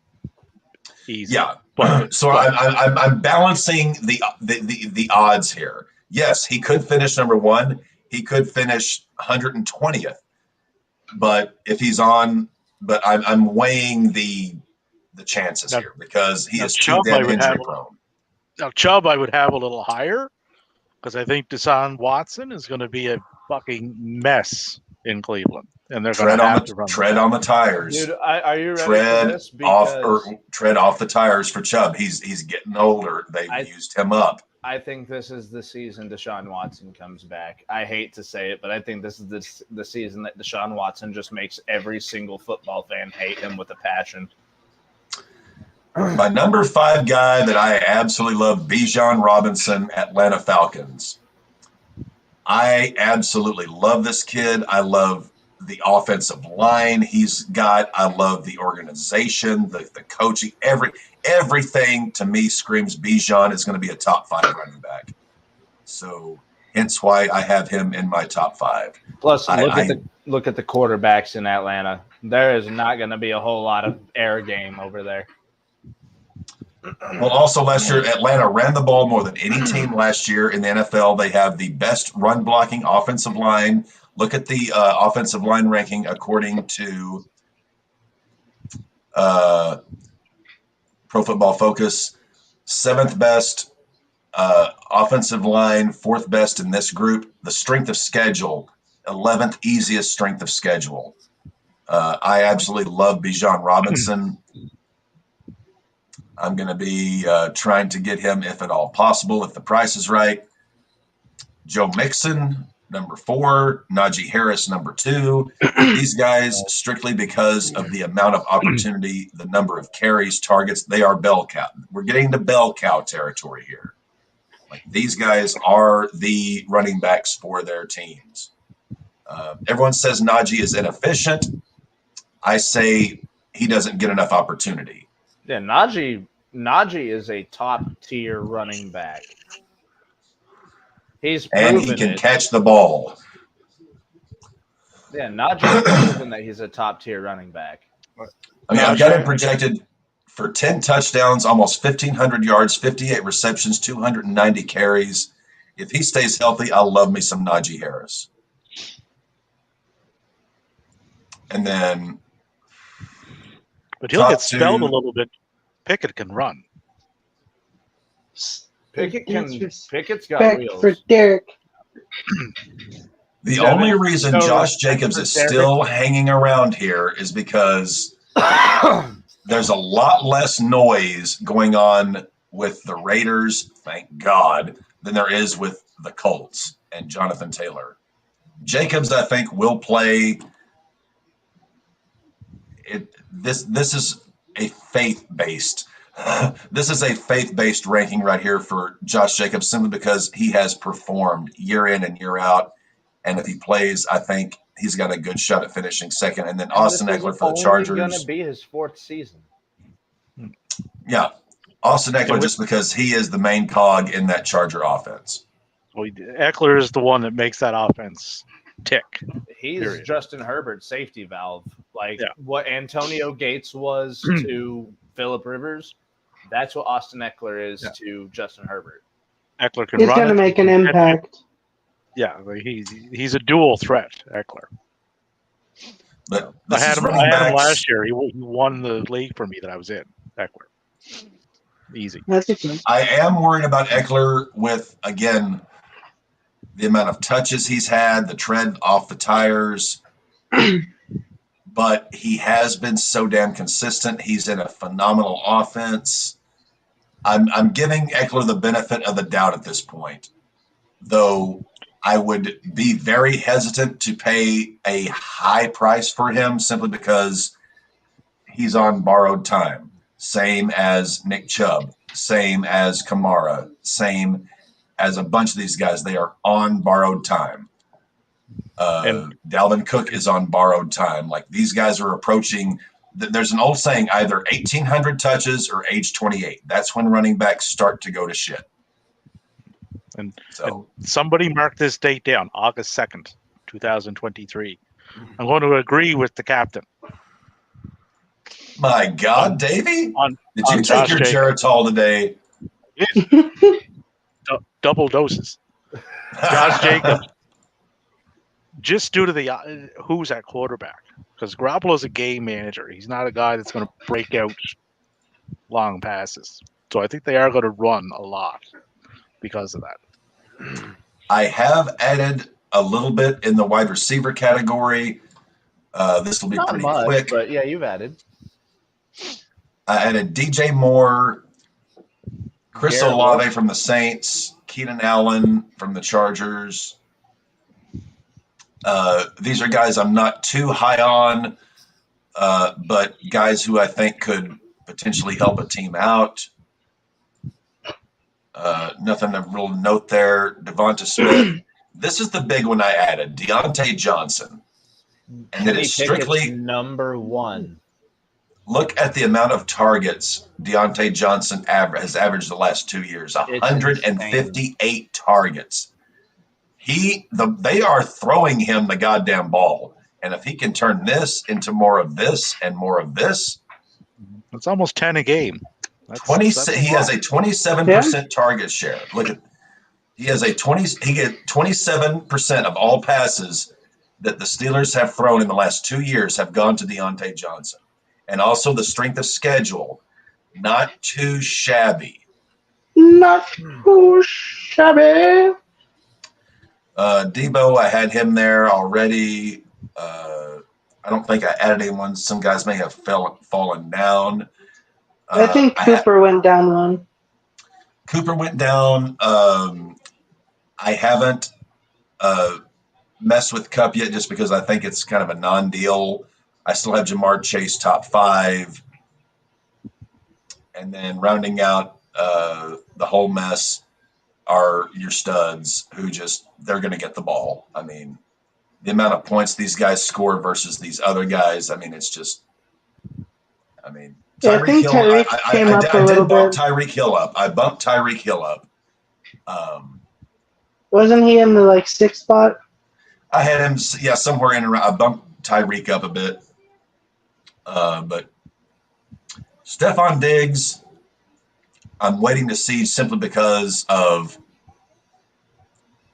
So I'm balancing the odds here. Yes, he could finish number 1. He could finish 120th. But if he's on, I'm weighing the chances here because he is too damn injury prone. Now Chubb, I would have a little higher because I think Deshaun Watson is going to be a fucking mess in Cleveland, and they're going to have to tread on the tires. Dude, are you ready for this? Tread off the tires for Chubb. He's getting older. They've used him up. I think this is the season Deshaun Watson comes back. I hate to say it, but I think this is the season that Deshaun Watson just makes every single football fan hate him with a passion. My number 5 guy that I absolutely love, Bijan Robinson, Atlanta Falcons. I absolutely love this kid. I love the offensive line he's got. I love the organization, the coaching, everything to me screams Bijan is going to be a top 5 running back. So hence why I have him in my top 5. Plus, look at the quarterbacks in Atlanta. There is not going to be a whole lot of air game over there. Well, also last year, Atlanta ran the ball more than any team last year in the NFL. They have the best run blocking offensive line. Look at the offensive line ranking according to Pro Football Focus. 7th best offensive line, 4th best in this group. The strength of schedule, 11th easiest strength of schedule. I absolutely love Bijan Robinson. I'm going to be trying to get him, if at all possible, if the price is right. Joe Mixon, number 4. Najee Harris, number 2. These guys, strictly because of the amount of opportunity, the number of carries, targets, they are bell cow. We're getting to bell cow territory here. Like, these guys are the running backs for their teams. Everyone says Najee is inefficient. I say he doesn't get enough opportunity. Yeah, Najee is a top tier running back. He's proven and he can catch the ball. Yeah, Najee's proven that he's a top tier running back. I mean, I've got him projected for 10 touchdowns, almost 1,500 yards, 58 receptions, 290 carries. If he stays healthy, I'll love me some Najee Harris. And then, but he'll get spelled a little bit. Pickett can run. Pickett's got wheels. For Derek. The only reason Josh Jacobs is still hanging around here is because there's a lot less noise going on with the Raiders, thank God, than there is with the Colts and Jonathan Taylor. Jacobs, I think, will play. This is a faith-based. This is a faith-based ranking right here for Josh Jacobs, simply because he has performed year in and year out. And if he plays, I think he's got a good shot at finishing second. And then Austin Eckler for the Chargers. This is going to be his 4th season. Yeah. Austin Eckler, just because he is the main cog in that Charger offense. Well, Eckler is the one that makes that offense tick. He's Justin Herbert's safety valve. What Antonio Gates was to Phillip Rivers, that's what Austin Eckler is to Justin Herbert. Eckler can He's run. He's going to make an impact. Yeah, he's a dual threat, Eckler. But I had him last year. He won the league for me that I was in, Eckler. Easy. That's okay. I am worried about Eckler with, again, the amount of touches he's had, the tread off the tires. But he has been so damn consistent. He's in a phenomenal offense. I'm giving Eckler the benefit of the doubt at this point, though I would be very hesitant to pay a high price for him simply because he's on borrowed time. Same as Nick Chubb, same as Kamara, same as a bunch of these guys. They are on borrowed time. And Dalvin Cook is on borrowed time. Like, these guys are approaching. There's an old saying, either 1,800 touches or age 28. That's when running backs start to go to shit. And somebody mark this date down, August 2nd, 2023. I'm going to agree with the captain. My God, Davey? Did you take Josh your Jacobs. Geritol today? Double doses. Josh Jacobs. Just due to the who's at quarterback. Because Garoppolo's a game manager. He's not a guy that's going to break out long passes. So I think they are going to run a lot because of that. I have added a little bit in the wide receiver category. This will be Not pretty much, quick. But yeah, you've added. I added DJ Moore, Chris Garrett Olave Wilson. from the Saints, Keenan Allen from the Chargers. These are guys I'm not too high on, but guys who I think could potentially help a team out. Nothing to real note there. Devonta Smith. This is the big one I added, Deontay Johnson. And it is strictly number 1. Look at the amount of targets Deontay Johnson has averaged the last 2 years. 158 targets. They are throwing him the goddamn ball. And if he can turn this into more of this and more of this. It's almost 10 a game. He has a 27% target share. Look at he gets 27% of all passes that the Steelers have thrown in the last 2 years have gone to Deontay Johnson. And also the strength of schedule, not too shabby. Not too shabby. Debo, I had him there already. I don't think I added anyone. Some guys may have fallen down. I think Cooper went down one. Cooper went down. I haven't messed with Cup yet just because I think it's kind of a non-deal. I still have Jamar Chase top 5. And then rounding out the whole mess are your studs who they're going to get the ball. I mean, the amount of points these guys score versus these other guys, I mean, it's just, I mean, Yeah, I think Tyreek came up a little bit. Tyreek Hill up. I bumped Tyreek Hill up. Wasn't he in the 6th spot? I had him, somewhere in around. I bumped Tyreek up a bit. But Stephon Diggs, I'm waiting to see simply because of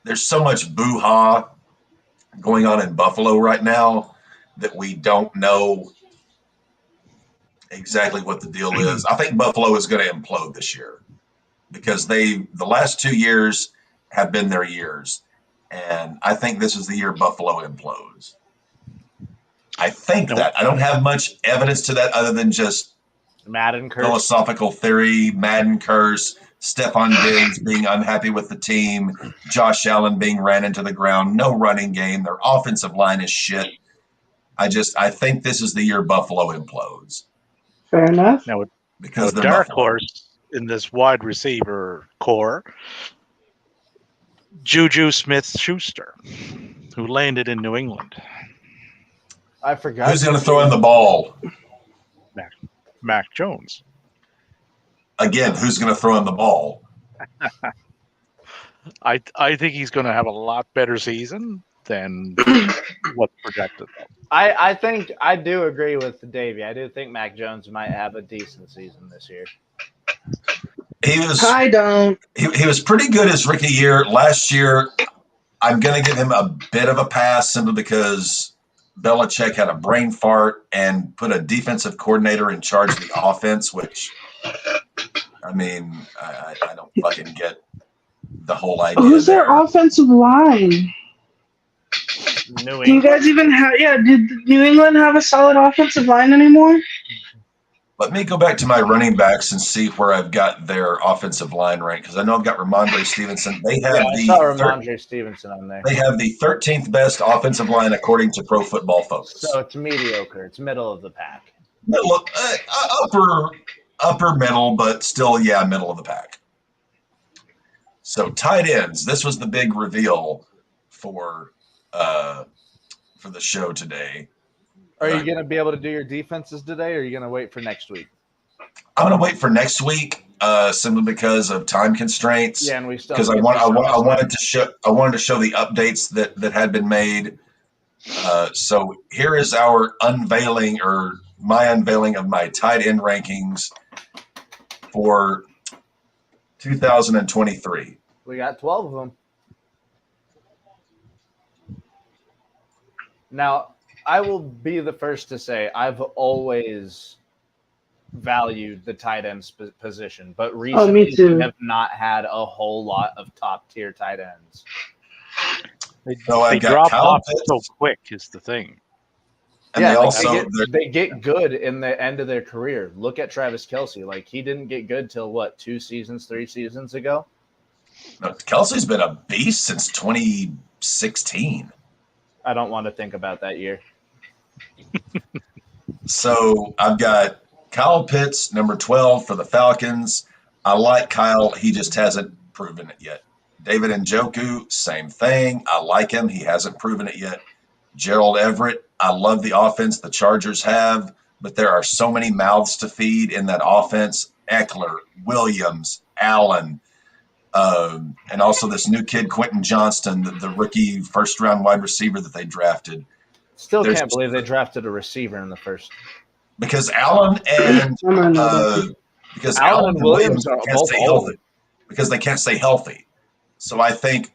there's so much boo-ha going on in Buffalo right now that we don't know exactly what the deal is. I think Buffalo is going to implode this year because the last 2 years have been their years. And I think this is the year Buffalo implodes. I think that. I don't have much evidence to that other than just Madden curse. Philosophical theory, Madden curse, Stephon Diggs being unhappy with the team, Josh Allen being ran into the ground, no running game, their offensive line is shit. I think this is the year Buffalo implodes. Fair enough. Now, because the dark horse in this wide receiver core, Juju Smith-Schuster, who landed in New England. I forgot. Who's going to throw in the ball? Mac Jones. Again, who's going to throw in the ball? I think he's going to have a lot better season than what's projected. I think I do agree with Davey. I do think Mac Jones might have a decent season this year. I don't. He was pretty good his rookie year. Last year, I'm going to give him a bit of a pass simply because Belichick had a brain fart and put a defensive coordinator in charge of the offense, which, I mean, I don't fucking get the whole idea. Who's their offensive line? New England. Do you guys even have? Yeah, did New England have a solid offensive line anymore? Let me go back to my running backs and see where I've got their offensive line ranked because I know I've got Ramondre Stevenson. They have I saw Ramondre Stevenson on there. They have the 13th best offensive line according to Pro Football Focus. So it's mediocre. It's middle of the pack. Look, upper middle, but still, middle of the pack. So tight ends. This was the big reveal for the show today. Are you going to be able to do your defenses today, or are you going to wait for next week? I'm going to wait for next week, simply because of time constraints. Yeah, and we still because I wanted to show the updates that had been made. So here is our unveiling, or my unveiling of my tight end rankings for 2023. We got 12 of them. Now, I will be the first to say I've always valued the tight end position, but recently we have not had a whole lot of top-tier tight ends. They drop off so quick is the thing. And they get good in the end of their career. Look at Travis Kelce. He didn't get good till, 3 seasons ago? No, Kelsey's been a beast since 2016. I don't want to think about that year. So I've got Kyle Pitts, number 12 for the Falcons. I like Kyle. He just hasn't proven it yet. David Njoku, same thing. I like him. He hasn't proven it yet. Gerald Everett, I love the offense the Chargers have, but there are so many mouths to feed in that offense. Eckler, Williams, Allen, and also this new kid, Quentin Johnston, the rookie first-round wide receiver that they drafted. Still can't believe they drafted a receiver in the first. Because Allen and Williams can't stay healthy. Because they can't stay healthy. So I think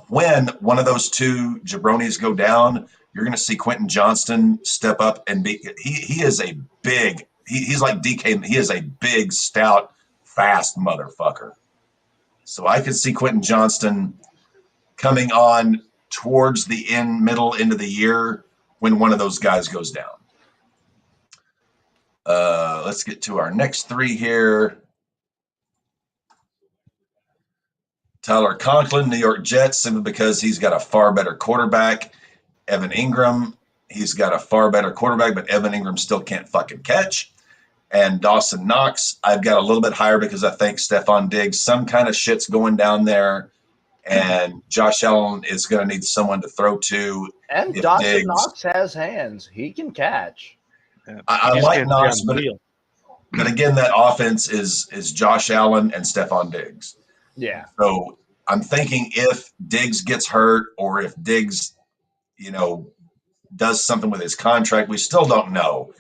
when one of those two jabronis go down, you're going to see Quentin Johnston step up and be. He is a big. He's like DK. He is a big, stout, fast motherfucker. So I could see Quentin Johnston coming on towards the middle end of the year when one of those guys goes down. Let's get to our next three here. Tyler Conklin, New York Jets, simply because he's got a far better quarterback. Evan Ingram, he's got a far better quarterback, but Evan Ingram still can't fucking catch. And Dawson Knox, I've got a little bit higher because I think Stephon Diggs, some kind of shit's going down there, and Josh Allen is going to need someone to throw to. And Dawson Knox has hands. He can catch. I like Knox, but again, that offense is Josh Allen and Stephon Diggs. Yeah. So I'm thinking if Diggs gets hurt or if Diggs, does something with his contract, we still don't know.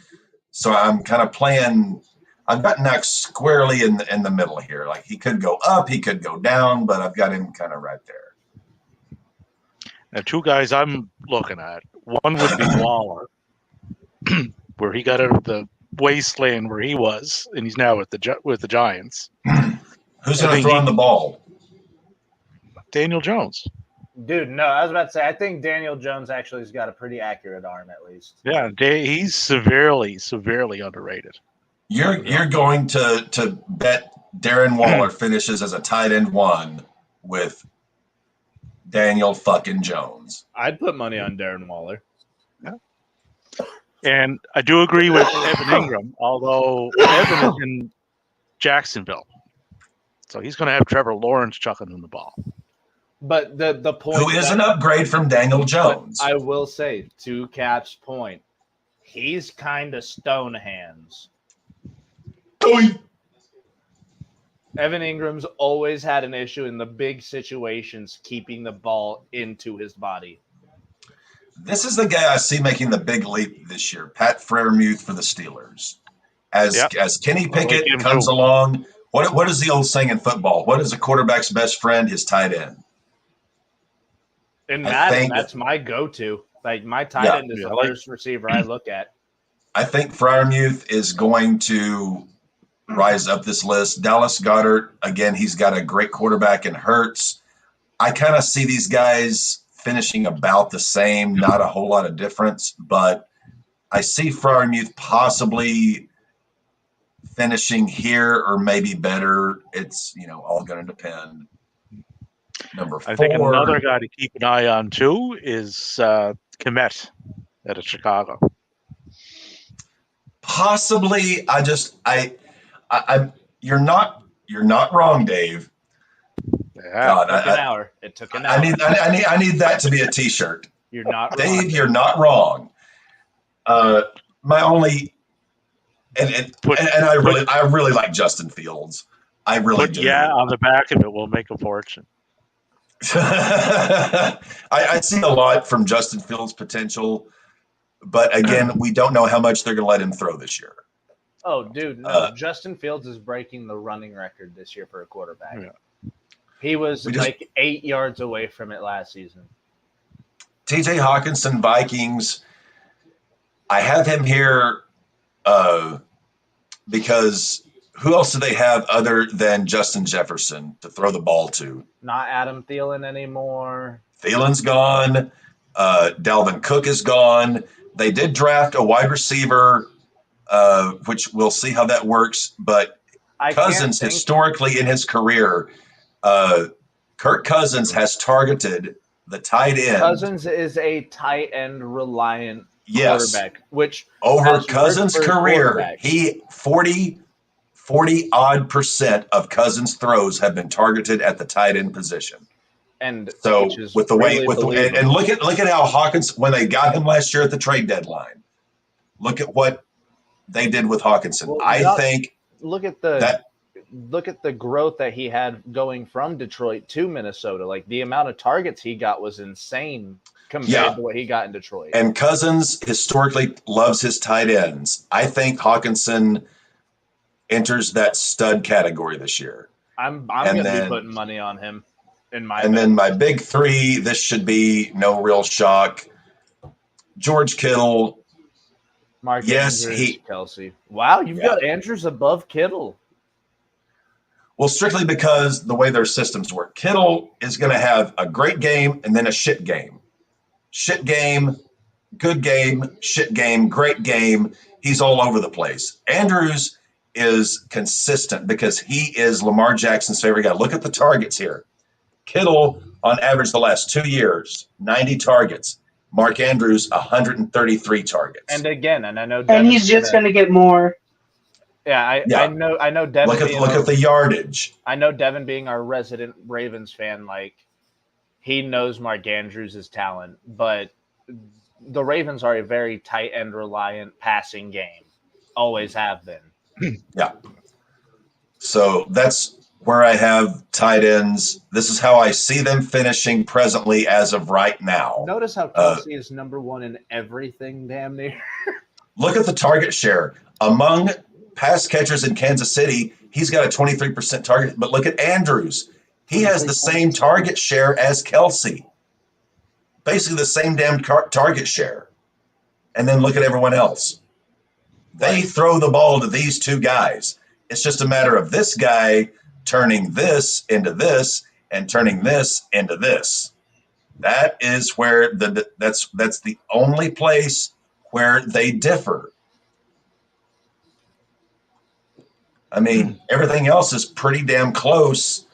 So I'm kind of playing. I've got Knox squarely in the middle here. Like he could go up, he could go down, but I've got him kind of right there. Now, two guys I'm looking at. One would be Waller, where he got out of the wasteland where he was, and he's now with the Giants. Who's going to throw him the ball? Daniel Jones. Dude, no, I was about to say, I think Daniel Jones actually has got a pretty accurate arm, at least. Yeah, he's severely underrated. You're going to bet Darren Waller finishes as a tight end 1 with Daniel fucking Jones. I'd put money on Darren Waller. Yeah. And I do agree with Evan Ingram, although Evan is in Jacksonville. So he's going to have Trevor Lawrence chucking him the ball. But the point, who is an upgrade from Daniel Jones. I will say, to Cap's point, he's kind of stone hands. Evan Ingram's always had an issue in the big situations keeping the ball into his body. This is the guy I see making the big leap this year, Pat Freiermuth for the Steelers. As Kenny Pickett comes along, what is the old saying in football? What is a quarterback's best friend? His tight end. In Madden, that's my go-to. Like, my tight end is the first receiver I look at. I think Freiermuth is going to rise up this list. Dallas Goedert, again, he's got a great quarterback in Hurts. I kind of see these guys finishing about the same, not a whole lot of difference, but I see Freiermuth possibly finishing here or maybe better. It's, all going to depend. Number 4. I think another guy to keep an eye on too is Kmet out of Chicago. Possibly, you're not wrong, Dave. Yeah, God, it took an hour. I need that to be a T-shirt. You're not Dave, wrong. you're not wrong. My only and I really like Justin Fields. I really do. Yeah, on the back of it will make a fortune. I see a lot from Justin Fields' potential, but again, we don't know how much they're going to let him throw this year. Oh, dude, no. Justin Fields is breaking the running record this year for a quarterback. Yeah. He was 8 yards away from it last season. TJ Hawkinson, Vikings. I have him here because who else do they have other than Justin Jefferson to throw the ball to? Not Adam Thielen anymore. Thielen's gone. Dalvin Cook is gone. They did draft a wide receiver, which we'll see how that works. But Cousins, historically in his career, Kirk Cousins has targeted the tight end. Cousins is a tight end reliant quarterback, which over Cousins' career, he 40-odd% of Cousins' throws have been targeted at the tight end position. And so with the way, and look at how Hawkins, when they got him last year at the trade deadline, look at what they did with Hawkinson. Well, look at the growth that he had going from Detroit to Minnesota. Like, the amount of targets he got was insane compared to what he got in Detroit. And Cousins historically loves his tight ends. I think Hawkinson enters that stud category this year. I'm going to be putting money on him. Then my big 3, this should be no real shock. George Kittle. Mark Andrews, Kelsey. Wow, you've got Andrews above Kittle. Well, strictly because the way their systems work. Kittle is going to have a great game and then a shit game. Shit game, good game, shit game, great game. He's all over the place. Andrews is consistent because he is Lamar Jackson's favorite guy. Look at the targets here. Kittle, on average, the last 2 years, 90 targets. Mark Andrews, 133 targets. And again, and I know, and he's just going to get more. I know Devin. Look at the yardage. I know Devin, being our resident Ravens fan, like, he knows Mark Andrews' talent, but the Ravens are a very tight end reliant passing game. Always have been. Yeah. So that's where I have tight ends. This is how I see them finishing presently as of right now. Notice how Kelsey is number one in everything, damn near. Look at the target share. Among pass catchers in Kansas City, he's got a 23% target. But look at Andrews. He has the same target share as Kelsey. Basically the same damn target share. And then look at everyone else. They throw the ball to these two guys. It's just a matter of this guy turning this into this and turning this into this. That is where that's the only place where they differ. I mean, everything else is pretty damn close.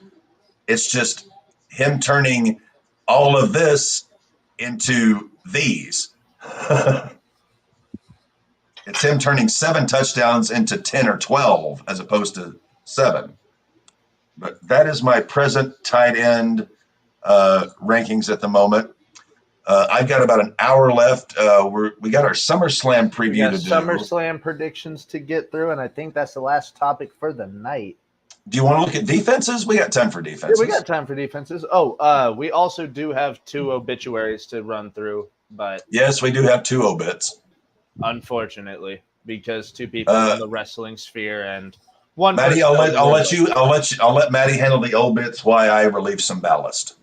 It's just him turning all of this into these. It's him turning 7 touchdowns into 10 or 12 as opposed to 7. But that is my present tight end rankings at the moment. I've got about an hour left. We got our SummerSlam preview to do. SummerSlam predictions to get through, and I think that's the last topic for the night. Do you want to look at defenses? We got time for defenses. Yeah, we got time for defenses. Oh, we also do have 2 obituaries to run through, but yes, we do have 2 obits. Unfortunately, because 2 people in the wrestling sphere and one. Maddie, I'll let Maddie handle the obits while I relieve some ballast.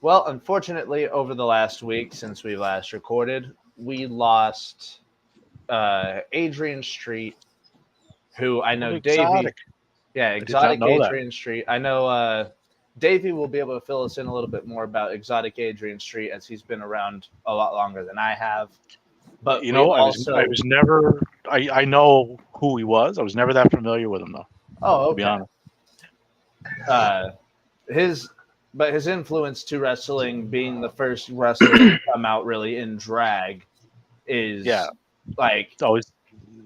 Well, unfortunately, over the last week since we last recorded, we lost Adrian Street, who I know Davey. Yeah, Exotic Adrian Street. I know Davey will be able to fill us in a little bit more about Exotic Adrian Street, as he's been around a lot longer than I have. But I was never. I know who he was. I was never that familiar with him, though. Oh, okay. To be honest. His influence to wrestling, being the first wrestler to come out really in drag, is his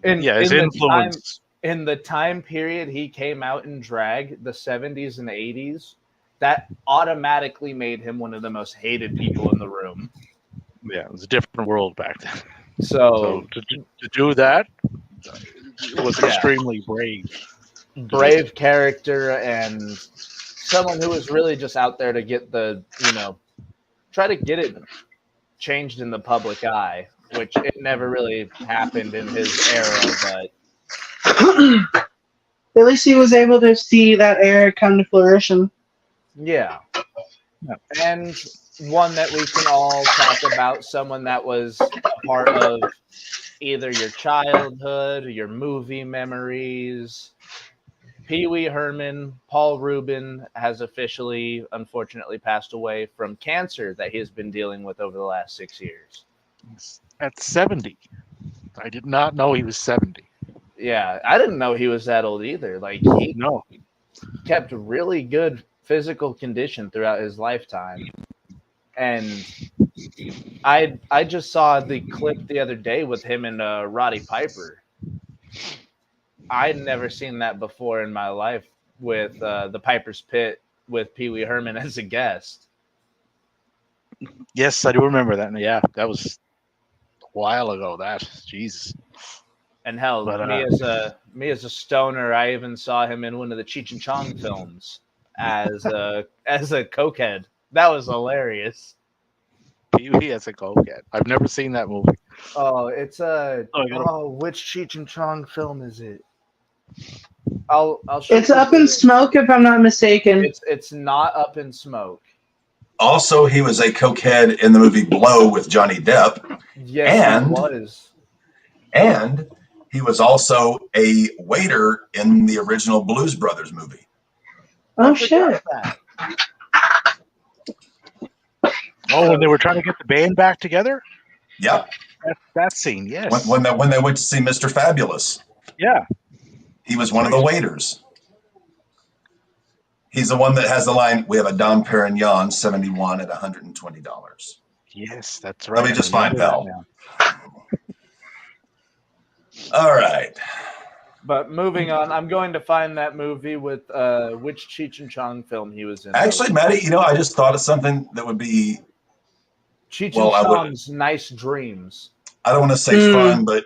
influence. In the time period he came out in drag, the 70s and 80s, that automatically made him one of the most hated people in the room. Yeah, it was a different world back then. So to do that was extremely brave. Brave character, and someone who was really just out there to get try to get it changed in the public eye, which it never really happened in his era, but at least he was able to see that era come to fruition. Yeah. And one that we can all talk about, someone that was a part of either your childhood, your movie memories. Pee Wee Herman, Paul Rubin, has officially, unfortunately, passed away from cancer that he has been dealing with over the last 6 years. At 70. I did not know he was 70. Yeah, I didn't know he was that old either. Like, he kept really good physical condition throughout his lifetime. And I just saw the clip the other day with him and Roddy Piper. I'd never seen that before in my life, with the Piper's Pit with Pee Wee Herman as a guest. Yes, I do remember that. Yeah, that was a while ago. Jesus. And hell, me as a stoner, I even saw him in one of the Cheech and Chong films as a cokehead. That was hilarious. Pee Wee as a cokehead. I've never seen that movie. Oh, it's which Cheech and Chong film is it? I'll show It's Up in Smoke, if I'm not mistaken. It's not Up in Smoke. Also, he was a cokehead in the movie Blow with Johnny Depp. Yes, he was. And he was also a waiter in the original Blues Brothers movie. Oh shit! That. Oh, when they were trying to get the band back together? Yep. That scene, yes. When they went to see Mr. Fabulous. Yeah. He was one of the waiters. He's the one that has the line, "We have a Dom Perignon 71 at $120. Yes, that's right. Let me just find that Pell. All right. But moving on, I'm going to find that movie with which Cheech and Chong film he was in. Actually, Maddie, I just thought of something that would be Cheech and Chong's Nice Dreams. I don't want to say fun, but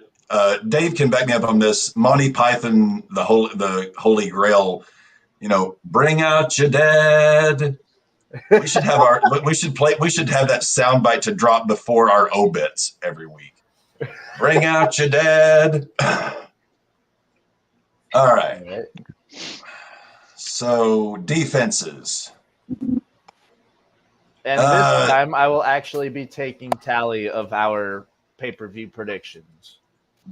Dave can back me up on this. Monty Python, the Holy Grail. Bring out your dad. We should have we should have that soundbite to drop before our obits every week. Bring out your dad. All right. So defenses. And this time I will actually be taking tally of our pay-per-view predictions.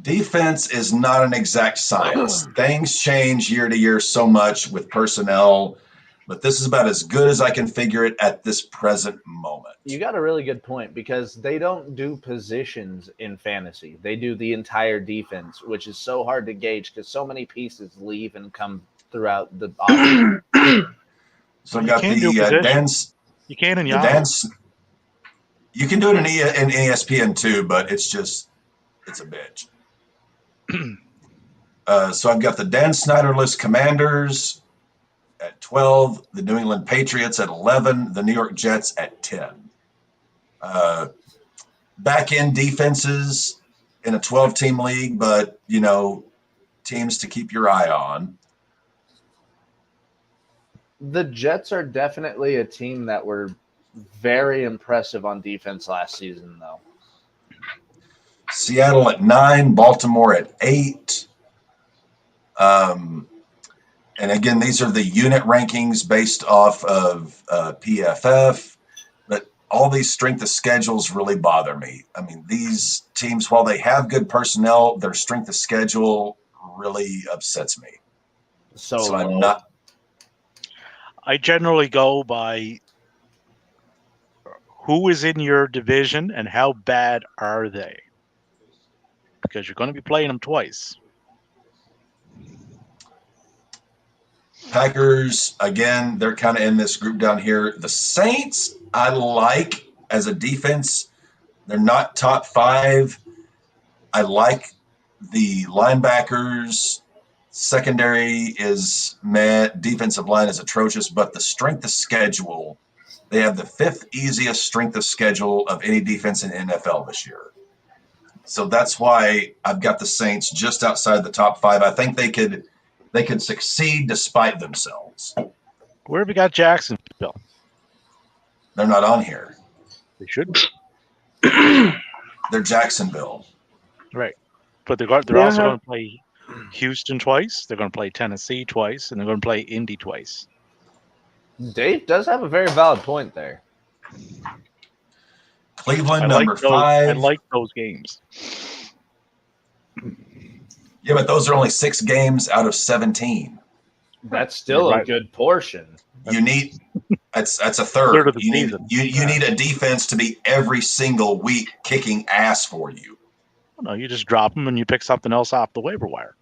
Defense is not an exact science. Things change year to year so much with personnel, but this is about as good as I can figure it at this present moment. You got a really good point because they don't do positions in fantasy. They do the entire defense, which is so hard to gauge because so many pieces leave and come throughout the offense. So I've got the dance. You can in dance. You can do it in ESPN too, but it's a bitch. So I've got the Dan Snyderless Commanders at 12, the New England Patriots at 11, the New York Jets at 10. Back-end defenses in a 12-team league, but, teams to keep your eye on. The Jets are definitely a team that were very impressive on defense last season, though. Seattle at 9, Baltimore at 8. And again, these are the unit rankings based off of PFF, but all these strength of schedules really bother me. I mean, these teams, while they have good personnel, their strength of schedule really upsets me. So I'm not. I generally go by who is in your division and how bad are they? Because you're going to be playing them twice. Packers, again, they're kind of in this group down here. The Saints, I like as a defense. They're not top 5. I like the linebackers. Secondary is meh. Defensive line is atrocious, but the strength of schedule, they have the 5th easiest strength of schedule of any defense in NFL this year. So that's why I've got the Saints just outside the top 5. I think they could succeed despite themselves. Where have you got Jacksonville? They're not on here. They should be. They're Jacksonville. Right. But they're also going to play Houston twice. They're going to play Tennessee twice. And they're going to play Indy twice. Dave does have a very valid point there. Cleveland, number 5. I like those games. Yeah, but those are only 6 games out of 17. That's still a good portion. You need that's a third of the season. You need a defense to be every single week kicking ass for you. No, you just drop them and you pick something else off the waiver wire.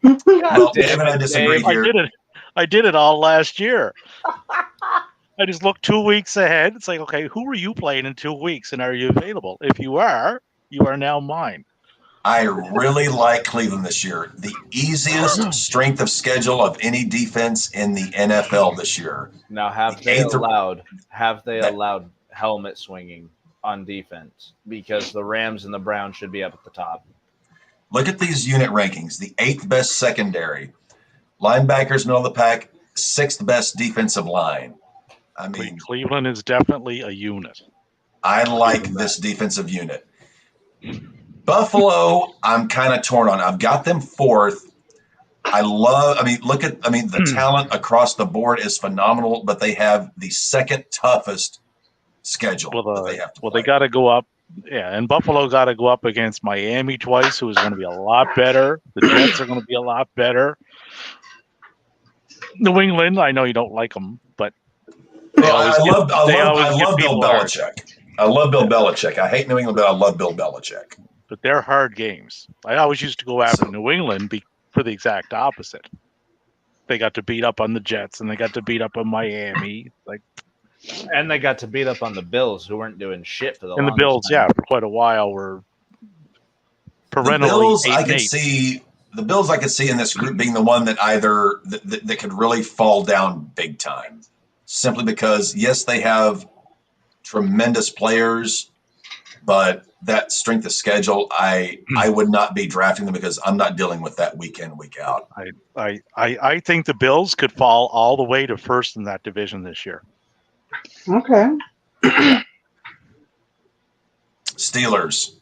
Well, Dave and I disagree here. I did it all last year. I just looked 2 weeks ahead. It's like, okay, who are you playing in 2 weeks, and are you available? If you are now mine. I really like Cleveland this year. The easiest strength of schedule of any defense in the NFL this year. Now, have they allowed helmet swinging on defense? Because the Rams and the Browns should be up at the top. Look at these unit rankings. The 8th best secondary. Linebackers, middle of the pack, 6th best defensive line. I mean, Cleveland is definitely a unit. I like this defensive unit. Buffalo, I'm kind of torn on. I've got them 4th. The talent across the board is phenomenal, but they have the 2nd toughest schedule. They got to go up Yeah, and Buffalo got to go up against Miami twice, who is going to be a lot better. The Jets are going to be a lot better. New England, I know you don't like them, but they always give Bill people hard. Belichick. I love Bill Belichick. I hate New England, but I love Bill Belichick. But they're hard games. I always used to go after New England for the exact opposite. They got to beat up on the Jets, and they got to beat up on Miami. And they got to beat up on the Bills, who weren't doing shit for the and the longest Bills, time. for quite a while were perennially The Bills, 8-8. I could see in this group being the one that either that could really fall down big time, simply because yes, they have tremendous players, but that strength of schedule, I would not be drafting them because I'm not dealing with that week in, week out. I think the Bills could fall all the way to first in that division this year. Okay. Steelers.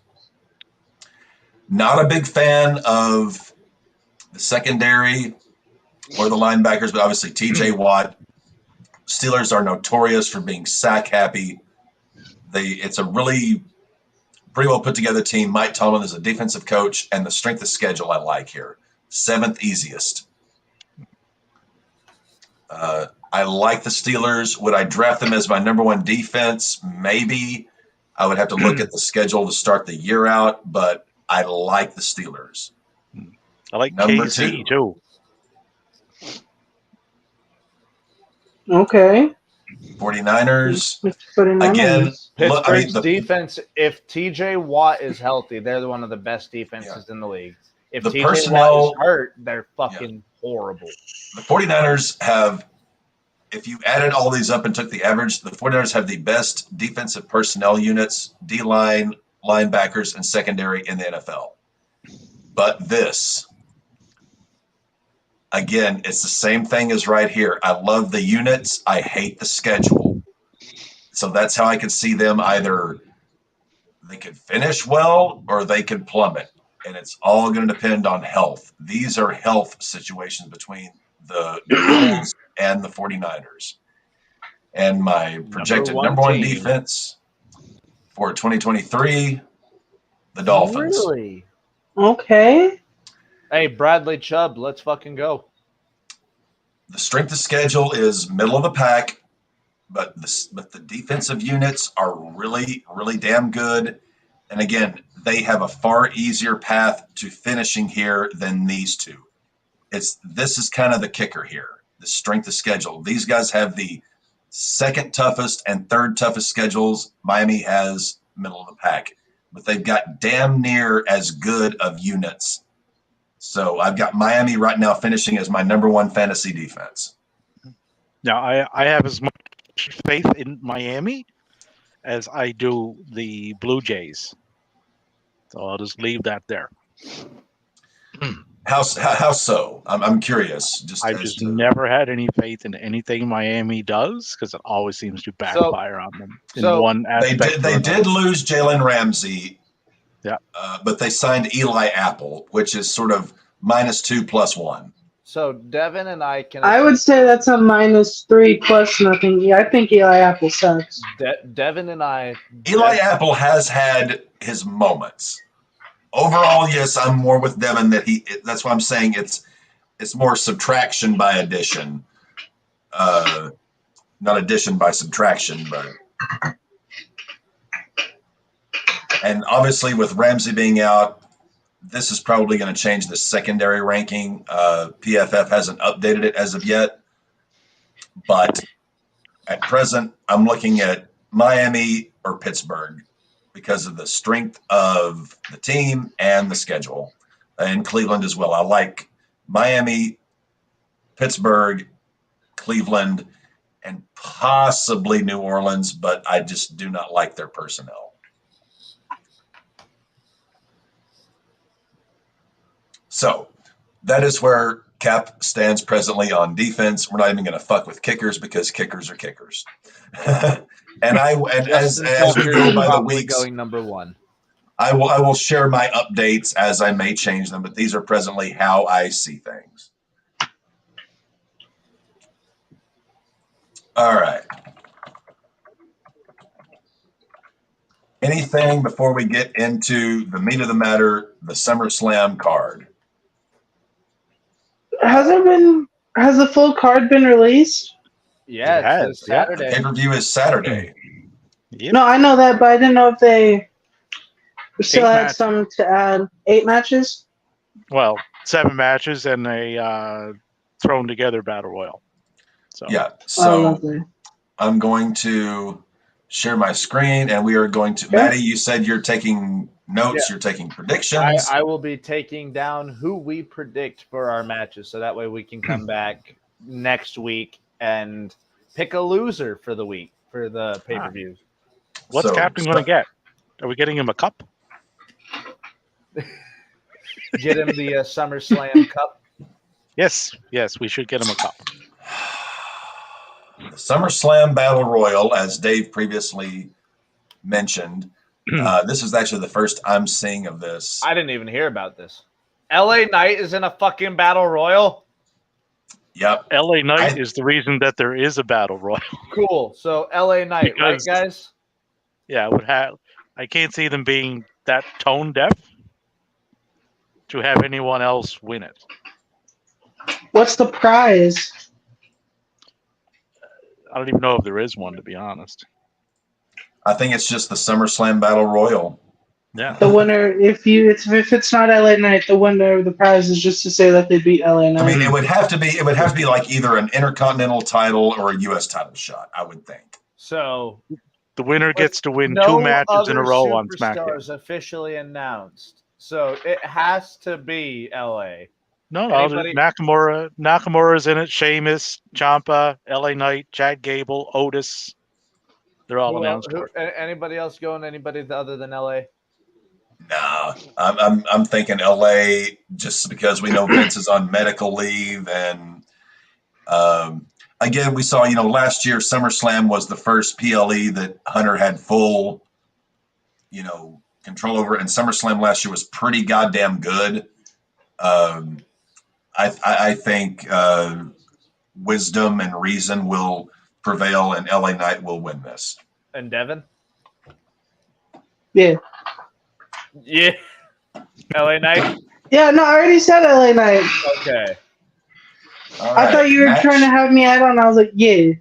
Not a big fan of the secondary or the linebackers, but obviously TJ Watt. Steelers are notorious for being sack happy. It's a really pretty well put together team. Mike Tomlin is a defensive coach, and the strength of schedule I like here. 7th easiest. I like the Steelers. Would I draft them as my number one defense? Maybe. I would have to look at the schedule to start the year out, but I like the Steelers. I like Number KC 2. too. Okay. 49ers. Again, Pittsburgh's defense, if TJ Watt is healthy, they're one of the best defenses in the league. If TJ Watt is hurt, they're fucking horrible. The 49ers have, if you added all these up and took the average, the 49ers have the best defensive personnel units, D-line, linebackers, and secondary in the NFL. But this, again, it's the same thing as right here. I love the units. I hate the schedule. So that's how I could see them either they could finish well or they could plummet. And it's all going to depend on health. These are health situations between the Bills and the 49ers. And my projected number one defense for 2023, the Dolphins. Really? Okay. Hey, Bradley Chubb, let's fucking go. The strength of schedule is middle of the pack, but the defensive units are really, really damn good. And again, they have a far easier path to finishing here than these two. This is kind of the kicker here, the strength of schedule. These guys have the second toughest and third toughest schedules. Miami has middle of the pack, but they've got damn near as good of units. So I've got Miami right now finishing as my number one fantasy defense. Now, I have as much faith in Miami as I do the Blue Jays. So I'll just leave that there. How so? I'm curious. I've just never had any faith in anything Miami does because it always seems to backfire on them in one aspect. They did lose Jalen Ramsey. Yeah. But they signed Eli Apple, which is sort of -2 +1. So Devin and I can. I would say that's a -3 plus nothing. Yeah, I think Eli Apple sucks. Devin and I. Eli Apple has had his moments. Overall, yes, I'm more with Devin that that's why I'm saying it's more subtraction by addition, not addition by subtraction, but. And obviously, with Ramsey being out, this is probably going to change the secondary ranking. PFF hasn't updated it as of yet. But at present, I'm looking at Miami or Pittsburgh because of the strength of the team and the schedule. And Cleveland as well. I like Miami, Pittsburgh, Cleveland, and possibly New Orleans, but I just do not like their personnel. So that is where Cap stands presently on defense. We're not even going to fuck with kickers because kickers are kickers. and as we go by the weeks, going number one. I will share my updates as I may change them, but these are presently how I see things. All right. Anything before we get into the meat of the matter, the SummerSlam card? Has the full card been released? Yeah, It has, it's this yeah. Saturday. Pay-per-view is Saturday. Yep. No, I know that, but I didn't know if they still 8 had matches. some to add. 8 matches? Well, 7 matches and a thrown together battle royal. So Yeah. Oh, So lovely. I'm going to share my screen, and we are going to. Okay. Maddie, you said you're taking notes. Yeah. You're taking predictions. I will be taking down who we predict for our matches, so that way we can come back next week and pick a loser for the week for the pay-per-view. what's So, Captain going to get? Are we getting him a cup? Get him the SummerSlam Cup. Yes, we should get him a cup. The SummerSlam Battle Royal, as Dave previously mentioned, this is actually the first I'm seeing of this. I didn't even hear about this. LA Knight is in a fucking battle royal. Yep. LA Knight is the reason that there is a battle royal. Cool. So LA Knight, Because- right, guys? Yeah, I can't see them being that tone deaf to have anyone else win it. What's the prize? I don't even know if there is one, to be honest. I think it's just the SummerSlam Battle Royal. Yeah. The winner, if it's not LA Knight, the winner of the prize is just to say that they beat LA Knight. I mean, it would have to be like either an Intercontinental title or a U.S. title shot, I would think. So The winner gets to win no 2 matches in a other row on superstars SmackDown. officially announced. So it has to be LA. No, Anybody- Nakamura's in it. Sheamus, Ciampa, LA Knight, Chad Gable, Otis. They're all announced. Anybody else going? Anybody other than LA? No, I'm thinking L.A. just because we know Vince is on medical leave, and again we saw last year SummerSlam was the first PLE that Hunter had full control over, and SummerSlam last year was pretty goddamn good. I think wisdom and reason will prevail, and LA Knight will win this. And Devin? Yeah. Yeah. LA Knight? Yeah, no, I already said LA Knight. Okay. All I right, thought you were match. trying to have me add on. I was like, yeah.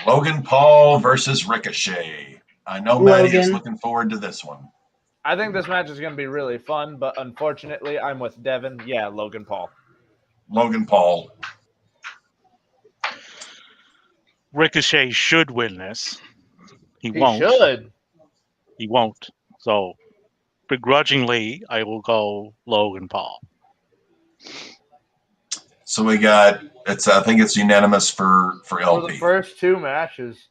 Logan Paul versus Ricochet. I know Maddie is Logan. looking forward to this one. I think this match is going to be really fun, but unfortunately, I'm with Devin. Yeah, Logan Paul. Logan Paul. Ricochet should win this. He He won't. should. He won't. So, begrudgingly, I will go Logan Paul. So we got I think it's unanimous for For the LP. first 2 matches.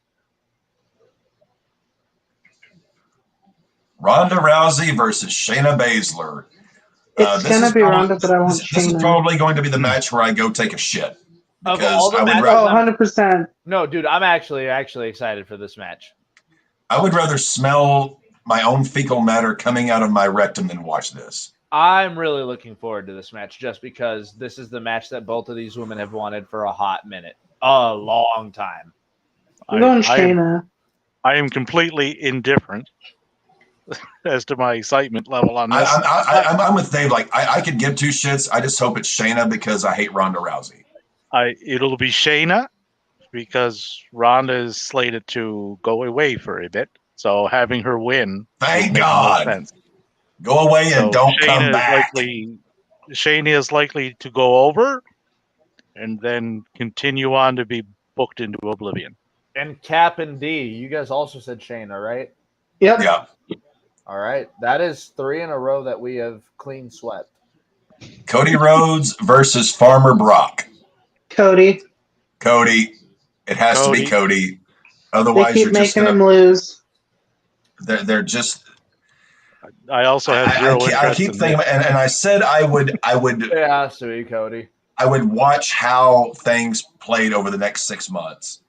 Ronda Rousey versus Shayna Baszler. It's going to be Ronda, but I want This is Shayna. probably going to be the match where I go take a shit. Of Because all the I would, matches- rather, 100%. No, dude, I'm actually excited for this match. I would rather smell my own fecal matter coming out of my rectum than watch this. I'm really looking forward to this match just because this is the match that both of these women have wanted for a hot minute. A long time. I'm going I Shayna. am completely indifferent as to my excitement level on this. I'm with Dave. Like I could give 2 shits. I just hope it's Shayna because I hate Ronda Rousey. It'll be Shayna because Ronda is slated to go away for a bit. So having her win, Thank makes more God. sense. Go away and So don't Shayna come is back. Shayna is likely to go over and then continue on to be booked into oblivion. And Cap and D, you guys also said Shayna, right? Yep. Yeah. All right. That is 3 in a row that we have clean swept. Cody Rhodes versus Farmer Brock. Cody. Cody. It has to be Cody. They Otherwise, keep you're just making gonna. him lose. They're just. I also have zero interest I keep in thinking, this. and I said I would It has to be Cody. I would watch how things played over the next 6 months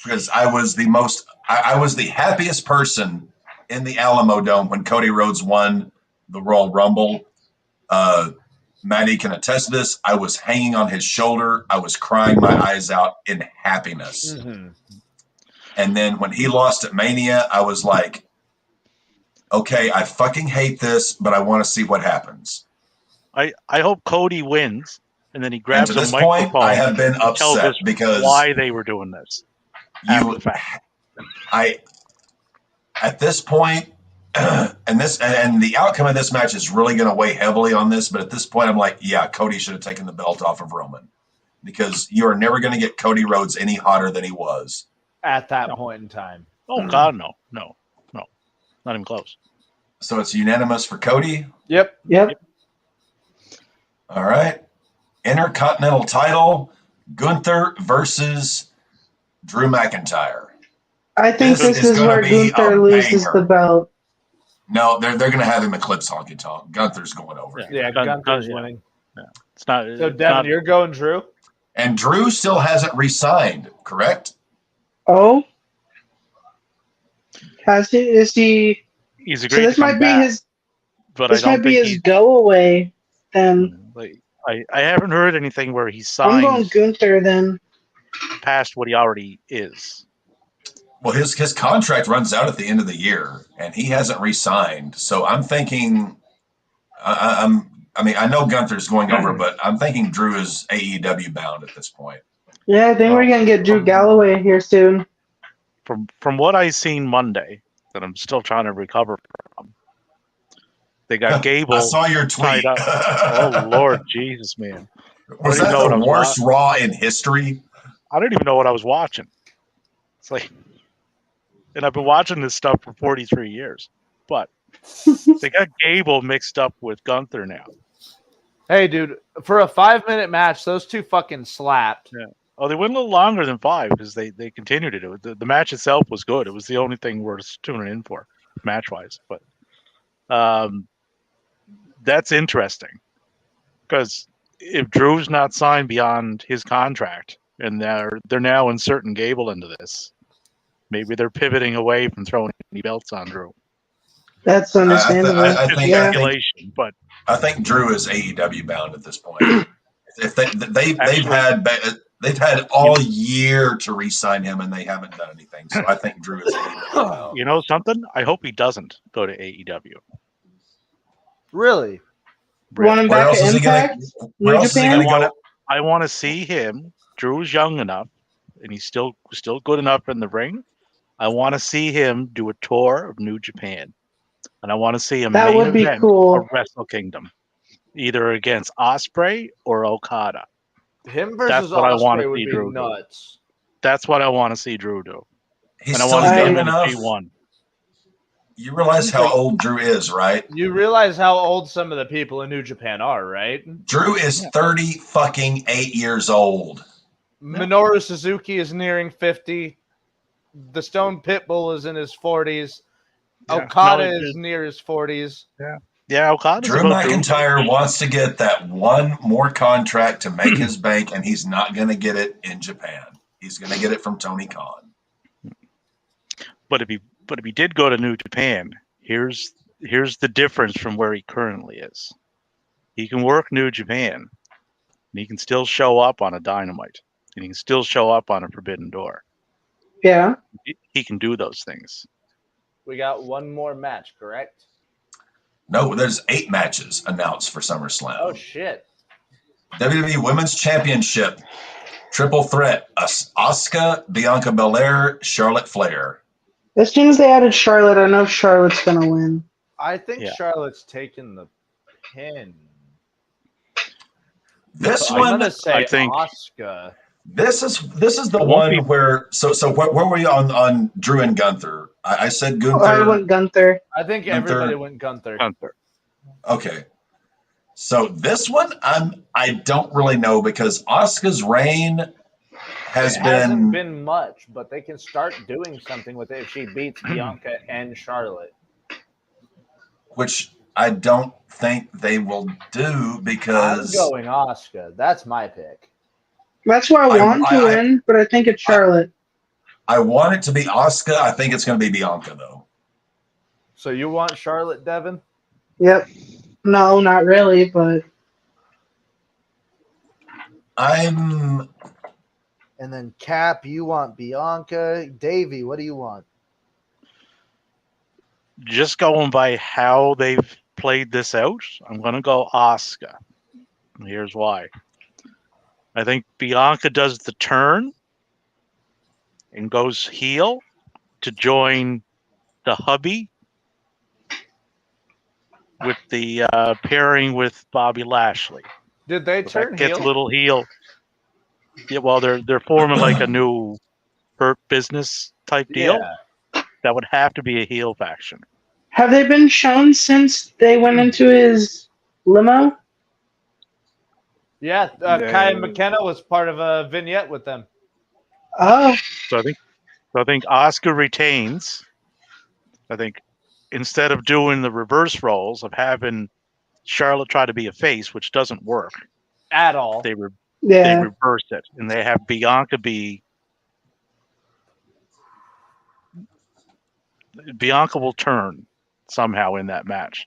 because I was the happiest person in the Alamo Dome when Cody Rhodes won the Royal Rumble. Maddie can attest to this. I was hanging on his shoulder. I was crying my eyes out in happiness. Mm-hmm. And then when he lost at Mania, I was like, okay, I fucking hate this, but I want to see what happens. I hope Cody wins, and then he And grabs to a this point, microphone I have been and tells upset us because why they were doing this. After the fact. At this point, and the outcome of this match is really going to weigh heavily on this. But at this point, I'm like, yeah, Cody should have taken the belt off of Roman, because you are never going to get Cody Rhodes any hotter than he was at that point in time. Oh God, no, not even close. So it's unanimous for Cody. Yep. All right. Intercontinental title, Gunther versus Drew McIntyre. I think this is where Gunther loses the belt. No, they're going to have him eclipse Honky Tonk. Gunther's going over. Yeah, Gunther's winning. Yeah. It's not. So, Devin, you're going Drew? And Drew still hasn't re-signed, correct? Oh? Has he? Is he? He's agreed So this to come might be back, his. but This I don't might be think his go away. Then Like, I haven't heard anything where he I'm going signed Gunther then. past what he already is. Well, his contract runs out at the end of the year, and he hasn't re-signed. So I'm thinking, I know Gunther's going over, but I'm thinking Drew is AEW bound at this point. Yeah, I think we're gonna get Drew Galloway here soon. From what I seen Monday, that I'm still trying to recover from. They got Gable. I saw your tweet. Oh Lord Jesus, man! Was that the worst Raw in history? I don't even know what I was watching. It's like, and I've been watching this stuff for 43 years, but they got Gable mixed up with Gunther now. Hey, dude, for a 5-minute match, those two fucking slapped. Yeah. Oh, they went a little longer than 5 because they continued to do it. The match itself was good. It was the only thing worth tuning in for, match-wise. But that's interesting because if Drew's not signed beyond his contract and they're now inserting Gable into this, maybe they're pivoting away from throwing any belts on Drew. That's understandable. I think speculation, but I think Drew is AEW bound at this point. If they've had all year to re-sign him, and they haven't done anything. So I think Drew is AEW bound. You know something? I hope he doesn't go to AEW. Really? Want him back at Impact? New Japan? I want to see him. Drew's young enough, and he's still good enough in the ring. I want to see him do a tour of New Japan, and I want to see him that would be cool. of Wrestle Kingdom, either against Ospreay or Okada. Him versus Ospreay would be Drew nuts. That's what I want to see Drew do. He's still young enough. You realize how old Drew is, right? You realize how old some of the people in New Japan are, right? Drew is 38 years old. Minoru Suzuki is nearing 50. The Stone Pitbull is in his 40s. Yeah. Okada is near his 40s. Yeah, Okada. Drew McIntyre wants to get that one more contract to make his bank, and he's not going to get it in Japan. He's going to get it from Tony Khan. But if he did go to New Japan, here's the difference from where he currently is. He can work New Japan, and he can still show up on a Dynamite, and he can still show up on a Forbidden Door. Yeah. He can do those things. We got one more match, correct? No, there's 8 matches announced for SummerSlam. Oh, shit. WWE Women's Championship, Triple Threat, Asuka, Bianca Belair, Charlotte Flair. As soon as they added Charlotte, I know Charlotte's going to win. I think Charlotte's taking the pin. This I'm one, going to say I think Asuka. This is the one where where were you on Drew and Gunther? I said Gunther. I went Gunther. I think everybody went Gunther. Okay. So this one I don't really know because Asuka's reign hasn't been much, but they can start doing something with it if she beats Bianca and Charlotte. Which I don't think they will do because I'm going Asuka. That's my pick. That's where I want to win, but I think it's Charlotte. I want it to be Asuka. I think it's going to be Bianca, though. So you want Charlotte, Devin? Yep. No, not really, but... And then Cap, you want Bianca. Davey, what do you want? just going by how they've played this out, I'm going to go Asuka. Here's why. I think Bianca does the turn and goes heel to join the hubby with the pairing with Bobby Lashley. Did they So turn that gets heel? a little heel. Yeah, well, they're forming like a new Hurt Business type deal. Yeah. That would have to be a heel faction. Have they been shown since they went into his limo? Yeah, Kaya McKenna was part of a vignette with them. Oh, So I think Asuka retains. I think instead of doing the reverse roles of having Charlotte try to be a face, which doesn't work At all. they yeah. reversed it, and they have Bianca be. Bianca will turn somehow in that match,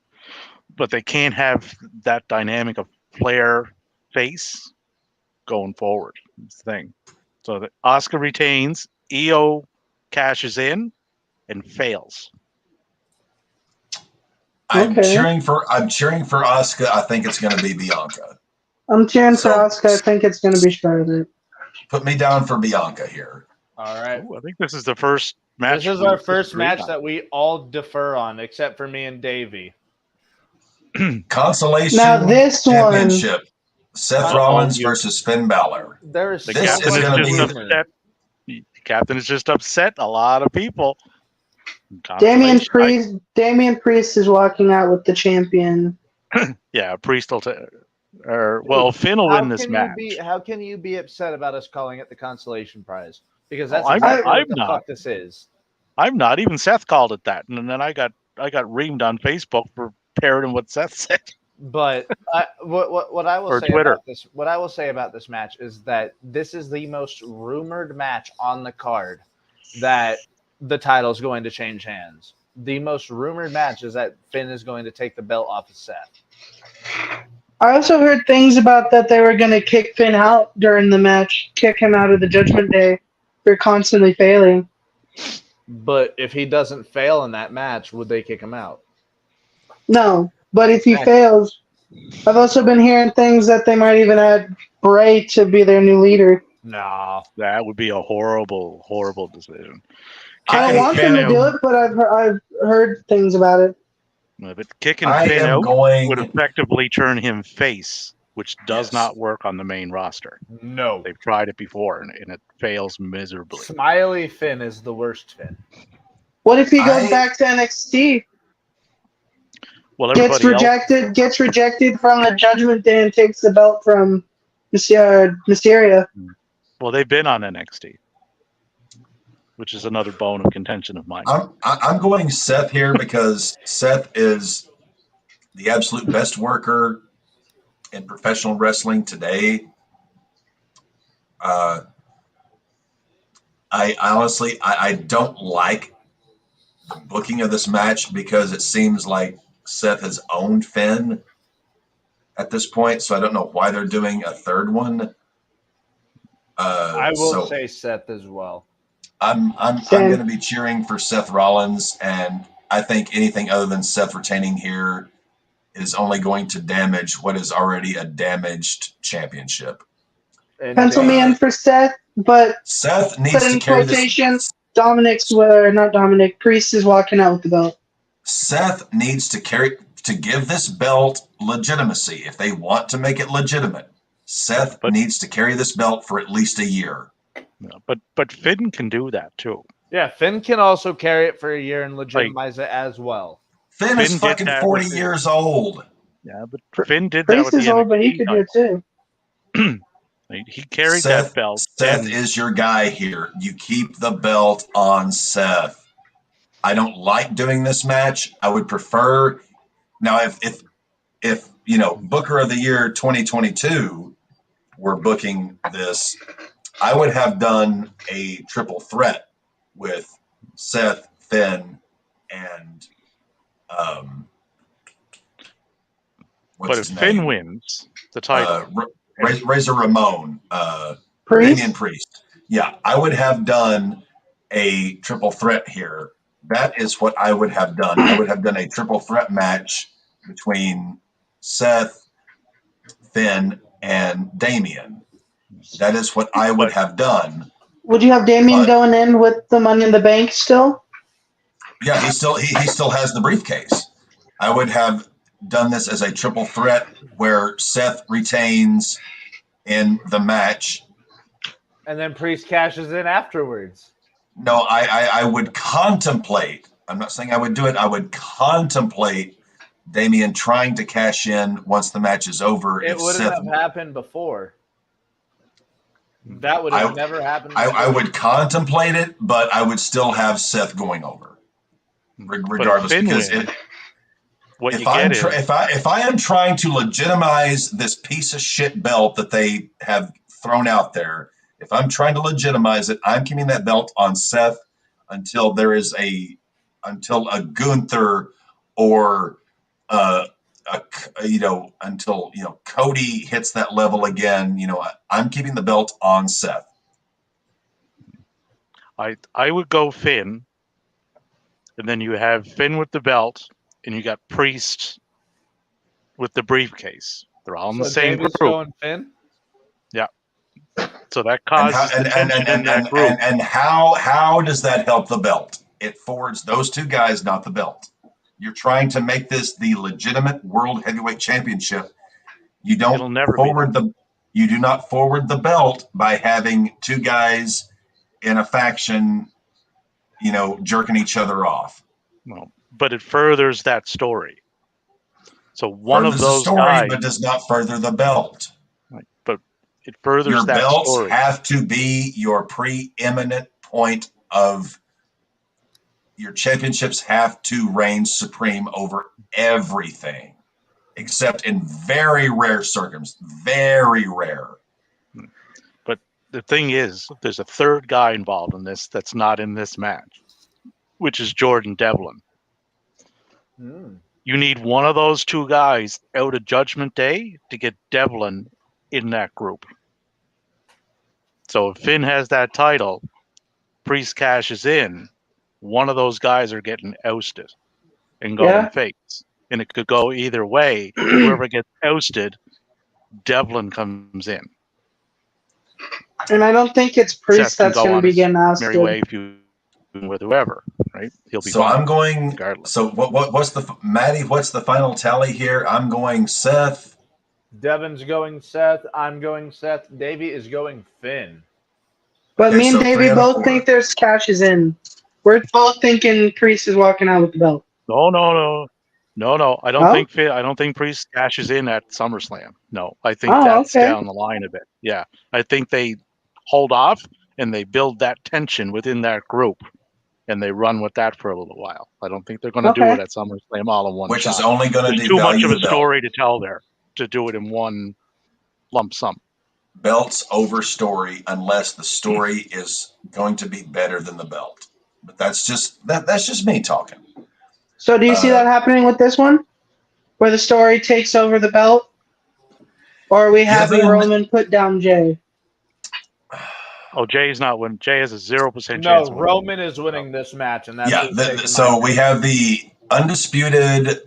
but they can't have that dynamic of Flair face going forward. That's the thing. So that Asuka retains, Io cashes in, and fails. I'm Okay. cheering for Asuka. I think it's going to be Bianca. I'm cheering for So- Asuka. I think it's going to be Charlotte. Put me down for Bianca here. All right. Ooh, I think this is the first match. This is we our first disagreed match on. that we all defer on, except for me and Davey. Consolation Now this Championship. Seth Uh-oh, Rollins you- versus Finn Balor. There is The so This captain is much gonna is just be- rumor. upset. The captain is just upset a lot of people. Damian Consolation, Priest is walking out with the champion. yeah, Priest will. Finn will win this match. How can you be upset about us calling it the consolation prize? Because Oh, that's I'm- exactly I'm what the not. fuck this is. I'm not. Even Seth called it that, and then I got reamed on Facebook for parroting what Seth said. But what I will Or say Twitter. about this match is that this is the most rumored match on the card that the title is going to change hands. The most rumored match is that Finn is going to take the belt off of Seth. I also heard things about that they were going to kick Finn out during the match, kick him out of the Judgment Day for constantly failing. But if he doesn't fail in that match, would they kick him out? No, but if he Okay. fails, I've also been hearing things that they might even add Bray to be their new leader. No. That would be a horrible, horrible decision. I don't want them to do it, but I've heard things about it. But kicking I Finn am out going. would effectively turn him face, which does Yes. not work on the main roster. No. They've tried it before, and it fails miserably. Smiley Finn is the worst Finn. What if he goes I- back to NXT, Well, gets rejected from the Judgment Day, and takes the belt from Mysterio? Well, they've been on NXT, which is another bone of contention of mine. I'm going Seth here because Seth is the absolute best worker in professional wrestling today. I honestly don't like the booking of this match because it seems like Seth has owned Finn at this point, so I don't know why they're doing a third one. I will say Seth as well. I'm going to be cheering for Seth Rollins, and I think anything other than Seth retaining here is only going to damage what is already a damaged championship. And Pencil me in for Seth, but Seth put needs to in carry quotations. this. Priest is walking out with the belt. Seth needs to give this belt legitimacy. If they want to make it legitimate, Seth needs to carry this belt for at least a year. But Finn can do that too. Yeah, Finn can also carry it for a year and legitimize it as well. Finn is did fucking that 40 with years old. Yeah, but Finn did that Priest with is the old, but he NXT could do it too. He carried that belt. Seth and is your guy here. You keep the belt on Seth. I don't like doing this match. I would prefer now if Booker of the Year 2022 were booking this, I would have done a triple threat with Seth, Finn, and but if Finn wins the title, Razor Ramon, Priest? Damian Priest. Yeah, I would have done a triple threat here That is what I would have done. I would have done a triple threat match between Seth, Finn, and Damian. That is what I would have done. Would you have Damian going in with the Money in the Bank still? Yeah, he still has the briefcase. I would have done this as a triple threat where Seth retains in the match. And then Priest cashes in afterwards. No, I would contemplate. I'm not saying I would do it. I would contemplate Damian trying to cash in once the match is over. It wouldn't have happened before. That would have never happened before. I would contemplate it, but I would still have Seth going over, regardless. Because if I am trying to legitimize this piece of shit belt that they have thrown out there, if I'm trying to legitimize it, I'm keeping that belt on Seth until until Gunther or until Cody hits that level again. I'm keeping the belt on Seth. I would go Finn, and then you have Finn with the belt, and you got Priest with the briefcase. They're all in the same group. Going Finn? Yeah. So that causes and how does that help the belt? It forwards those two guys, not the belt. You're trying to make this the legitimate World Heavyweight Championship. You do not forward the belt by having two guys in a faction, jerking each other off. No, but it furthers that story. So one of those guys, but does not further the belt. Right, but it furthers your that belts story. Have to be your preeminent point of. Your championships have to reign supreme over everything, except in very rare circumstances. Very rare. But the thing is, there's a third guy involved in this that's not in this match, which is Jordan Devlin. You need one of those two guys out of Judgment Day to get Devlin in that group. So if Finn has that title, Priest cashes in, one of those guys are getting ousted and going face. And it could go either way. Whoever gets ousted, Devlin comes in. And I don't think it's Priest that's going to be getting ousted. Merry way with whoever, right? He'll be. So I'm going. Regardless. So what's the Maddie? What's the final tally here? I'm going Seth. Devin's going Seth. I'm going Seth. Davey is going Finn. But me and Davey both think there's cashes in. We're both thinking Priest is walking out with the belt. No. I don't think Priest cashes in at SummerSlam. No, I think that's down the line a bit. Yeah, I think they hold off and they build that tension within that group, and they run with that for a little while. I don't think they're going to do it at SummerSlam all in one Which shot. Is only going to devalue too much of a story to tell there to do it in one lump sum. Belts over story, unless the story is going to be better than the belt. But that's just me talking. So do you see that happening with this one? Where the story takes over the belt? Or are we having Roman put down Jay? Oh, Jay's not winning. Jay has a 0% chance. No, Roman is winning this match. And that's so we have the undisputed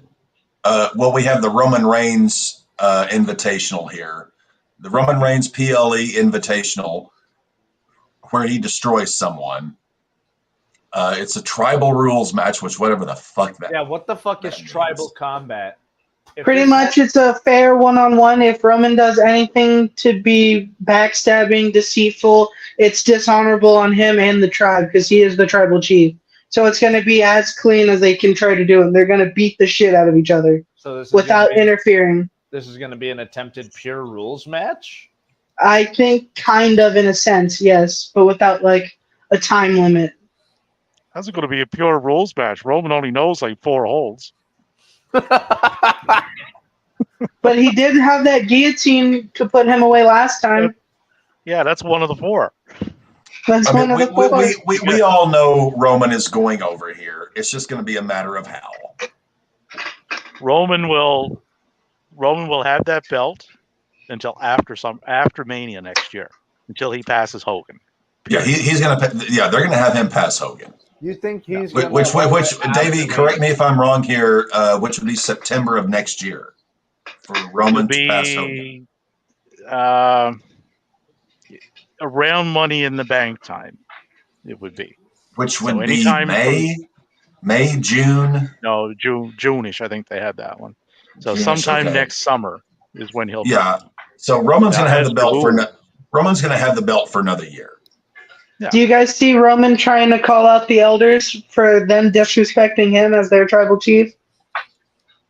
we have the Roman Reigns Invitational here. The Roman Reigns PLE Invitational, where he destroys someone. It's a tribal rules match, which whatever the fuck that. Yeah, what the fuck is tribal combat? Pretty much, it's a fair one-on-one. If Roman does anything to be backstabbing, deceitful, it's dishonorable on him and the tribe because he is the tribal chief. So it's going to be as clean as they can try to do it. They're going to beat the shit out of each other without interfering. This is going to be an attempted pure rules match? I think kind of in a sense, yes, but without like a time limit. How's it going to be a pure rules match? Roman only knows like 4 holds. But he did have that guillotine to put him away last time. Yeah, that's one of the 4. That's one of the 4. We all know Roman is going over here. It's just going to be a matter of how. Roman will have that belt until after Mania next year, until he passes Hogan. Yeah, he's going to. Yeah, they're going to have him pass Hogan. You think he's Which, Davey, correct me if I'm wrong here, which would be September of next year for Roman to pass Hogan? Around Money in the Bank time, it would be. Which would be May, June? No, June-ish, I think they had that one. So sometime next summer is when he'll. Yeah. So Roman's going to have the belt for another year. Yeah. Do you guys see Roman trying to call out the elders for them disrespecting him as their tribal chief?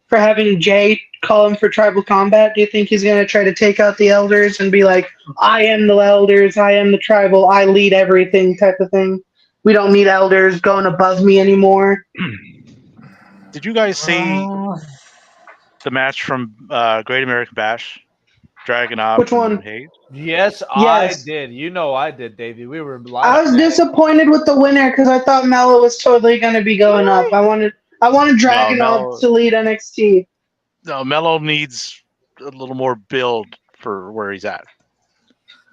For having Jay call him for tribal combat? Do you think he's going to try to take out the elders and be like, I am the elders, I am the tribal, I lead everything type of thing? We don't need elders going above me anymore. Did you guys see the match from Great American Bash? Dragunov. Which one? Hayes? Yes, I did. You know I did, Davey. We were live. I was disappointed with the winner because I thought Mello was totally going to be going up. I wanted Dragunov to lead NXT. No, Mello needs a little more build for where he's at.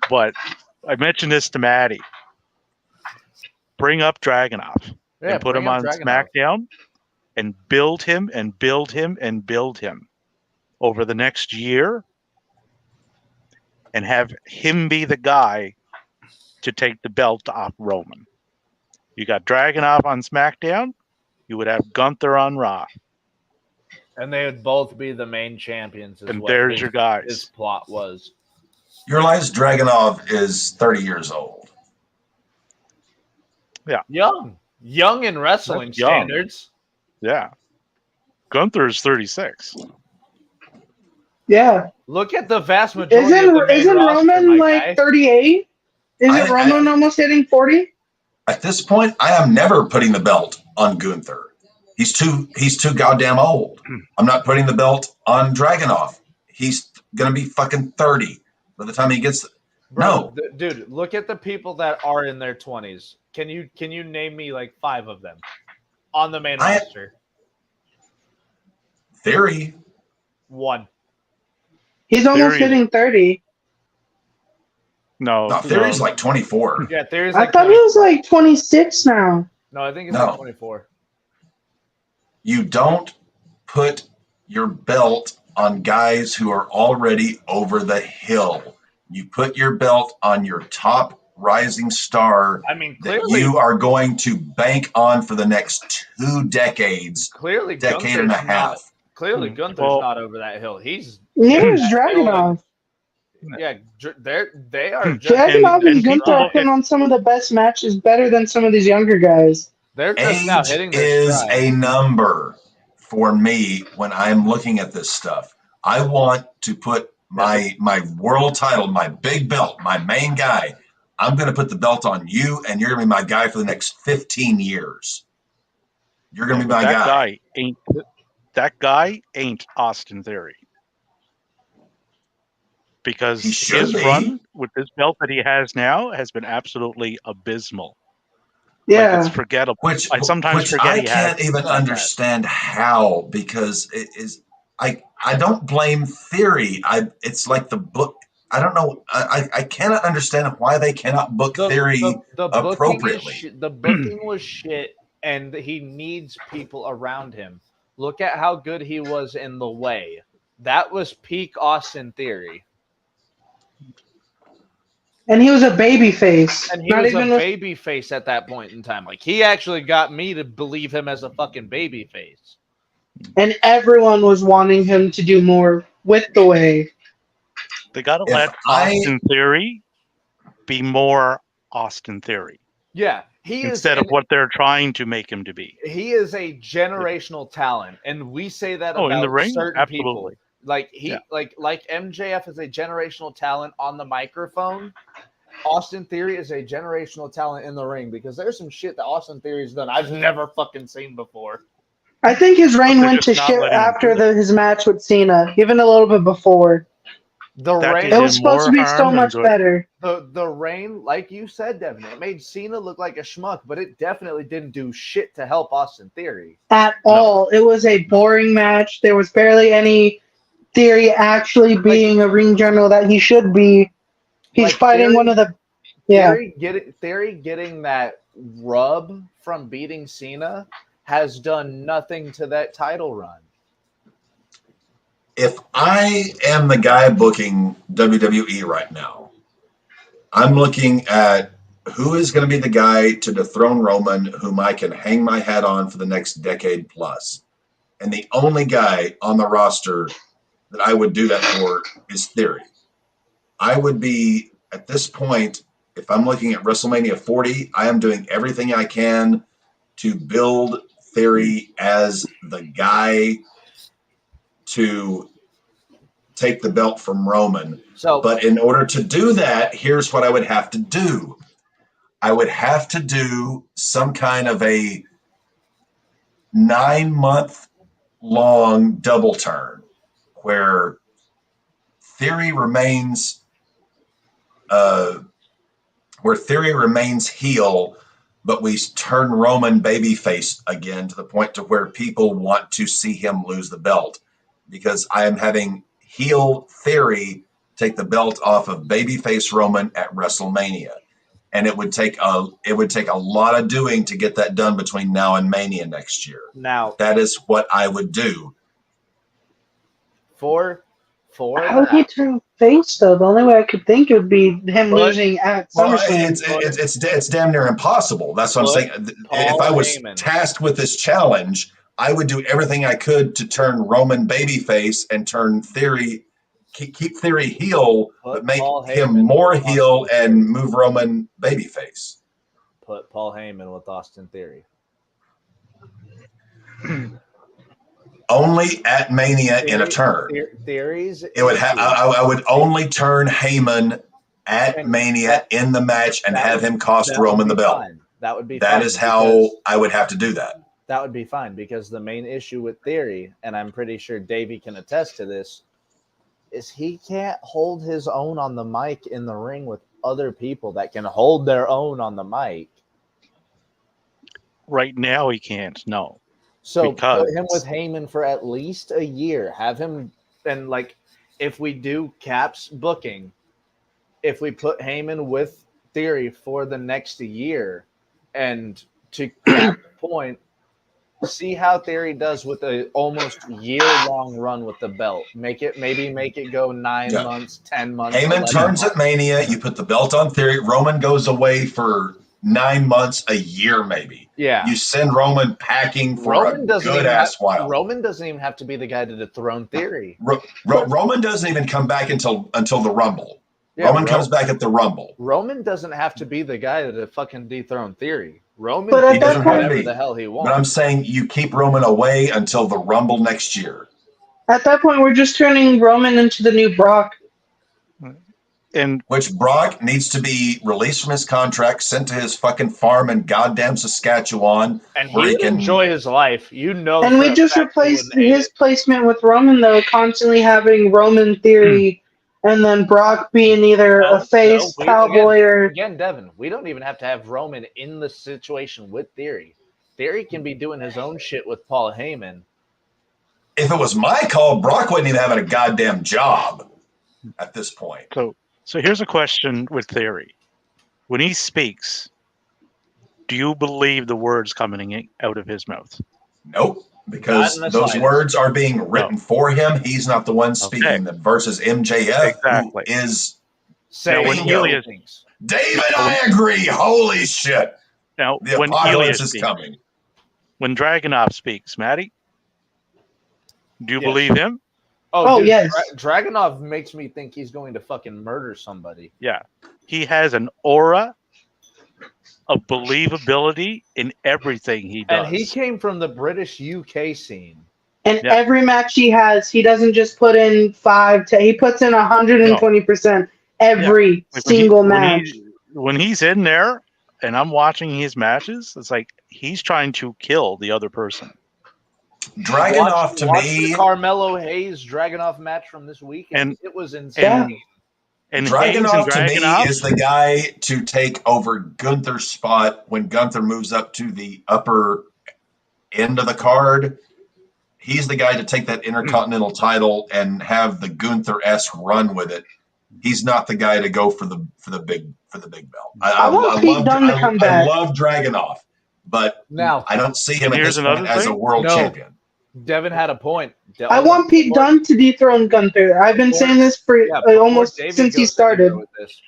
But I mentioned this to Maddie. Bring up Dragunov and put him on SmackDown and build him and build him and build him over the next year and have him be the guy to take the belt off Roman. You got Dragunov on SmackDown. You would have Gunther on Raw. And they would both be the main champions. And there's your guys. His plot was. You realize Dragunov is 30 years old. Yeah. Young in wrestling standards. Yeah. Gunther's 36. Yeah. Look at the vast majority Isn't Roman like 38? Isn't Roman almost hitting 40? At this point, I am never putting the belt on Gunther. He's too goddamn old. I'm not putting the belt on Dragunov. He's gonna be fucking 30 by the time he gets. Dude, look at the people that are in their 20s. Can you name me like 5 of them on the main roster? Theory. 1. He's almost hitting 30. No, Theory's like 24. Yeah, Theory's I like thought he was like 26 now. No, I think he's like 24. You don't put your belt on guys who are already over the hill. You put your belt on your top rising star. I mean, clearly that you are going to bank on for the next 2 decades. Clearly, decade and a half. Clearly, Gunther's not over that hill. He's Dragunov. Yeah, they are. Dragunov and Gunther have been on some of the best matches, better than some of these younger guys. They're just now hitting their is stride. A number for me when I'm looking at this stuff. I want to put my world title, my big belt, my main guy. I'm going to put the belt on you, and you're going to be my guy for the next 15 years. You're going to be my guy. That guy ain't Austin Theory. Because his run with this belt that he has now has been absolutely abysmal. Yeah, like it's forgettable. I sometimes forget. I can't even understand how, because it is. I don't blame Theory. It's like the book. I don't know. I cannot understand why they cannot book Theory appropriately. The booking was shit, and he needs people around him. Look at how good he was in The Way. That was peak Austin Theory. And he was a baby face. And he was a baby face at that point in time. Like, he actually got me to believe him as a fucking baby face. And everyone was wanting him to do more with The Way. They got to let Austin Theory be more Austin Theory. Yeah. Instead of what they're trying to make him to be. He is a generational talent. And we say that about in the ring? certain Absolutely. people. Like like MJF is a generational talent on the microphone. Austin Theory is a generational talent in the ring, because there's some shit that Austin Theory's done I've never fucking seen before. I think his reign went to shit after his match with Cena, even a little bit before. It was supposed to be so much better. The reign, like you said, Devin, it made Cena look like a schmuck, but it definitely didn't do shit to help Austin Theory. At all. It was a boring match. There was barely any Theory actually being a ring general that he should be. He's fighting one of the... Theory getting that rub from beating Cena has done nothing to that title run. If I am the guy booking WWE right now, I'm looking at who is going to be the guy to dethrone Roman, whom I can hang my hat on for the next decade plus. And the only guy on the roster that I would do that for is Theory. I would be, at this point, if I'm looking at WrestleMania 40, I am doing everything I can to build Theory as the guy to take the belt from Roman. But in order to do that, here's what I would have to do. I would have to do some kind of a 9-month long double turn where Theory remains heel, but we turn Roman babyface again to the point to where people want to see him lose the belt, because I am having heel Theory take the belt off of babyface Roman at WrestleMania. And it would take a lot of doing to get that done between now and Mania next year. Now that is what I would do. How would he turn face though? The only way I could think would be him losing at SummerSlam. It's damn near impossible. That's what I'm saying. If I was tasked with this challenge, I would do everything I could to turn Roman babyface and turn Theory. Keep Theory heel, but make him more heel and move Roman babyface. Put Paul Heyman with Austin Theory. Only at Mania in a turn. Theories. It would have. I would only turn Heyman at Mania in the match and have him cost Roman the belt. That would be. That is how I would have to do that. That would be fine, because the main issue with Theory, and I'm pretty sure Davey can attest to this, is he can't hold his own on the mic in the ring with other people that can hold their own on the mic. Right now he can't, no. So put him with Heyman for at least a year. Have him, and like, if we do Cap's booking, if we put Heyman with Theory for the next year, and to Cap's point, see how Theory does with a almost year-long run with the belt. Make it go 9 months, 10 months. Heyman turns at Mania. You put the belt on Theory. Roman goes away for 9 months, a year maybe. Yeah. You send Roman packing for a good-ass while. Roman doesn't even have to be the guy to dethrone Theory. Roman doesn't even come back until the Rumble. Yeah, Roman comes back at the Rumble. Roman doesn't have to be the guy to fucking dethrone Theory. Roman he doesn't have whatever the hell he wants. But I'm saying you keep Roman away until the Rumble next year. At that point, we're just turning Roman into the new Brock. And which Brock needs to be released from his contract, sent to his fucking farm in goddamn Saskatchewan. And he can enjoy his life. And we just replaced his placement with Roman, though, constantly having Roman Theory and then Brock being either a face, cowboy, or... Again, Devin, we don't even have to have Roman in the situation with Theory. Theory can be doing his own shit with Paul Heyman. If it was my call, Brock wasn't even having a goddamn job at this point. So here's a question with Theory. When he speaks, do you believe the words coming out of his mouth? Nope. Because those words are being written for him. He's not the one speaking them versus MJF, who is saying things. David, I agree. Holy shit. Now, the apocalypse is coming. When Dragunov speaks, Matty, do you believe him? Oh, dude, yes. Dragunov makes me think he's going to fucking murder somebody. Yeah. He has an aura of believability in everything he does. And he came from the British UK scene. And every match he has, he doesn't just put in 5 he puts in 120% every single match. When he's in there and I'm watching his matches, it's like he's trying to kill the other person. Dragunov to me, the Carmelo Hayes Dragunov match from this week, and it was insane. And Dragunov to me is the guy to take over Gunther's spot when Gunther moves up to the upper end of the card. He's the guy to take that Intercontinental title and have the Gunther-esque run with it he's not the guy to go for the big belt. I want Pete Dunne to come back. I love Dragunov, but Now I don't see him at here's this point another as a thing. world champion. Devin had a point. I want Pete Dunne to dethrone Gunther. I've been saying this for almost Davey since he goes started. anywhere with this,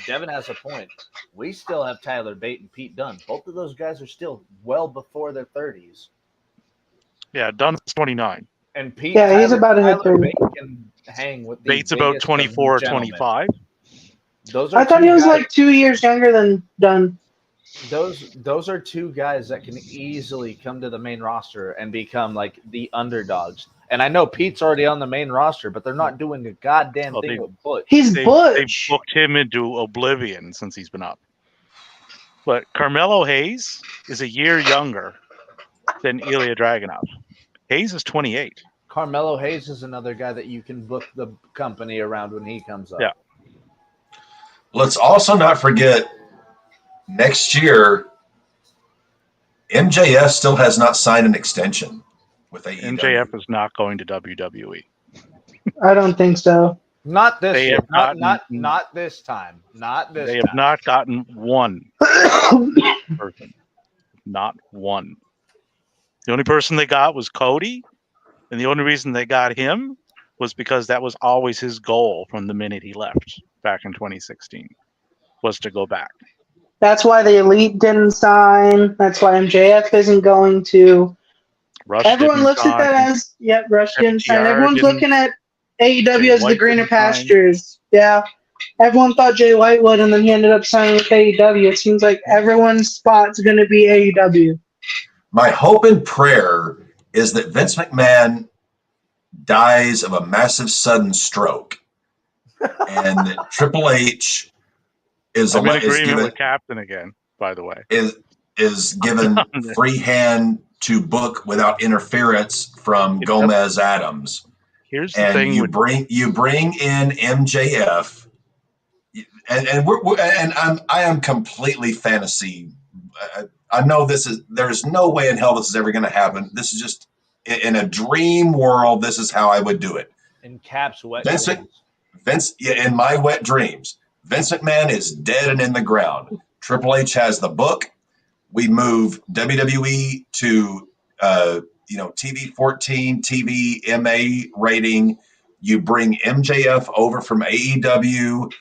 Devin has a point. We still have Tyler Bate and Pete Dunne. Both of those guys are still well before their 30s. Yeah, Dunn's 29. And Pete, Yeah, he's about to hit Tyler 30. Bate can hang with the Bate's about biggest of 24 or gentlemen. 25. Those are I thought two he was guys- like 2 years younger than Dunne. Those are two guys that can easily come to the main roster and become like the underdogs. And I know Pete's already on the main roster, but they're not doing a goddamn thing with Butch. He's They've Butch. booked him into oblivion since he's been up. But Carmelo Hayes is a year younger than Ilya Dragunov. Hayes is 28. Carmelo Hayes is another guy that you can book the company around when he comes up. Yeah. Let's also not forget, next year, MJF still has not signed an extension with AEW. MJF is not going to WWE. I don't think so. Not this They year. have gotten- Not this time. Not this They time. have not gotten one person. Not one. The only person they got was Cody, and the only reason they got him was because that was always his goal from the minute he left back in 2016, was to go back. That's why the Elite didn't sign. That's why MJF isn't going to. Rush Everyone didn't looks at sign. that as, Rush didn't sign. FTR Everyone's didn't. looking at AEW Jay as the White greener didn't sign. pastures. Yeah. Everyone thought Jay White would, and then he ended up signing with AEW. It seems like everyone's spot's going to be AEW. My hope and prayer is that Vince McMahon dies of a massive sudden stroke, and that Triple H is I'm in is agreement given with Captain again, by the way. is given free hand to book without interference from Gomez Adams. Here's the And thing you with bring in MJF, and I am completely fantasy. I know there's no way in hell this is ever going to happen. This is just in a dream world. This is how I would do it. In Cap's wet Vince, in my wet dreams, Vince McMahon is dead and in the ground. Triple H has the book. We move WWE to TV 14, TV MA rating. You bring MJF over from AEW.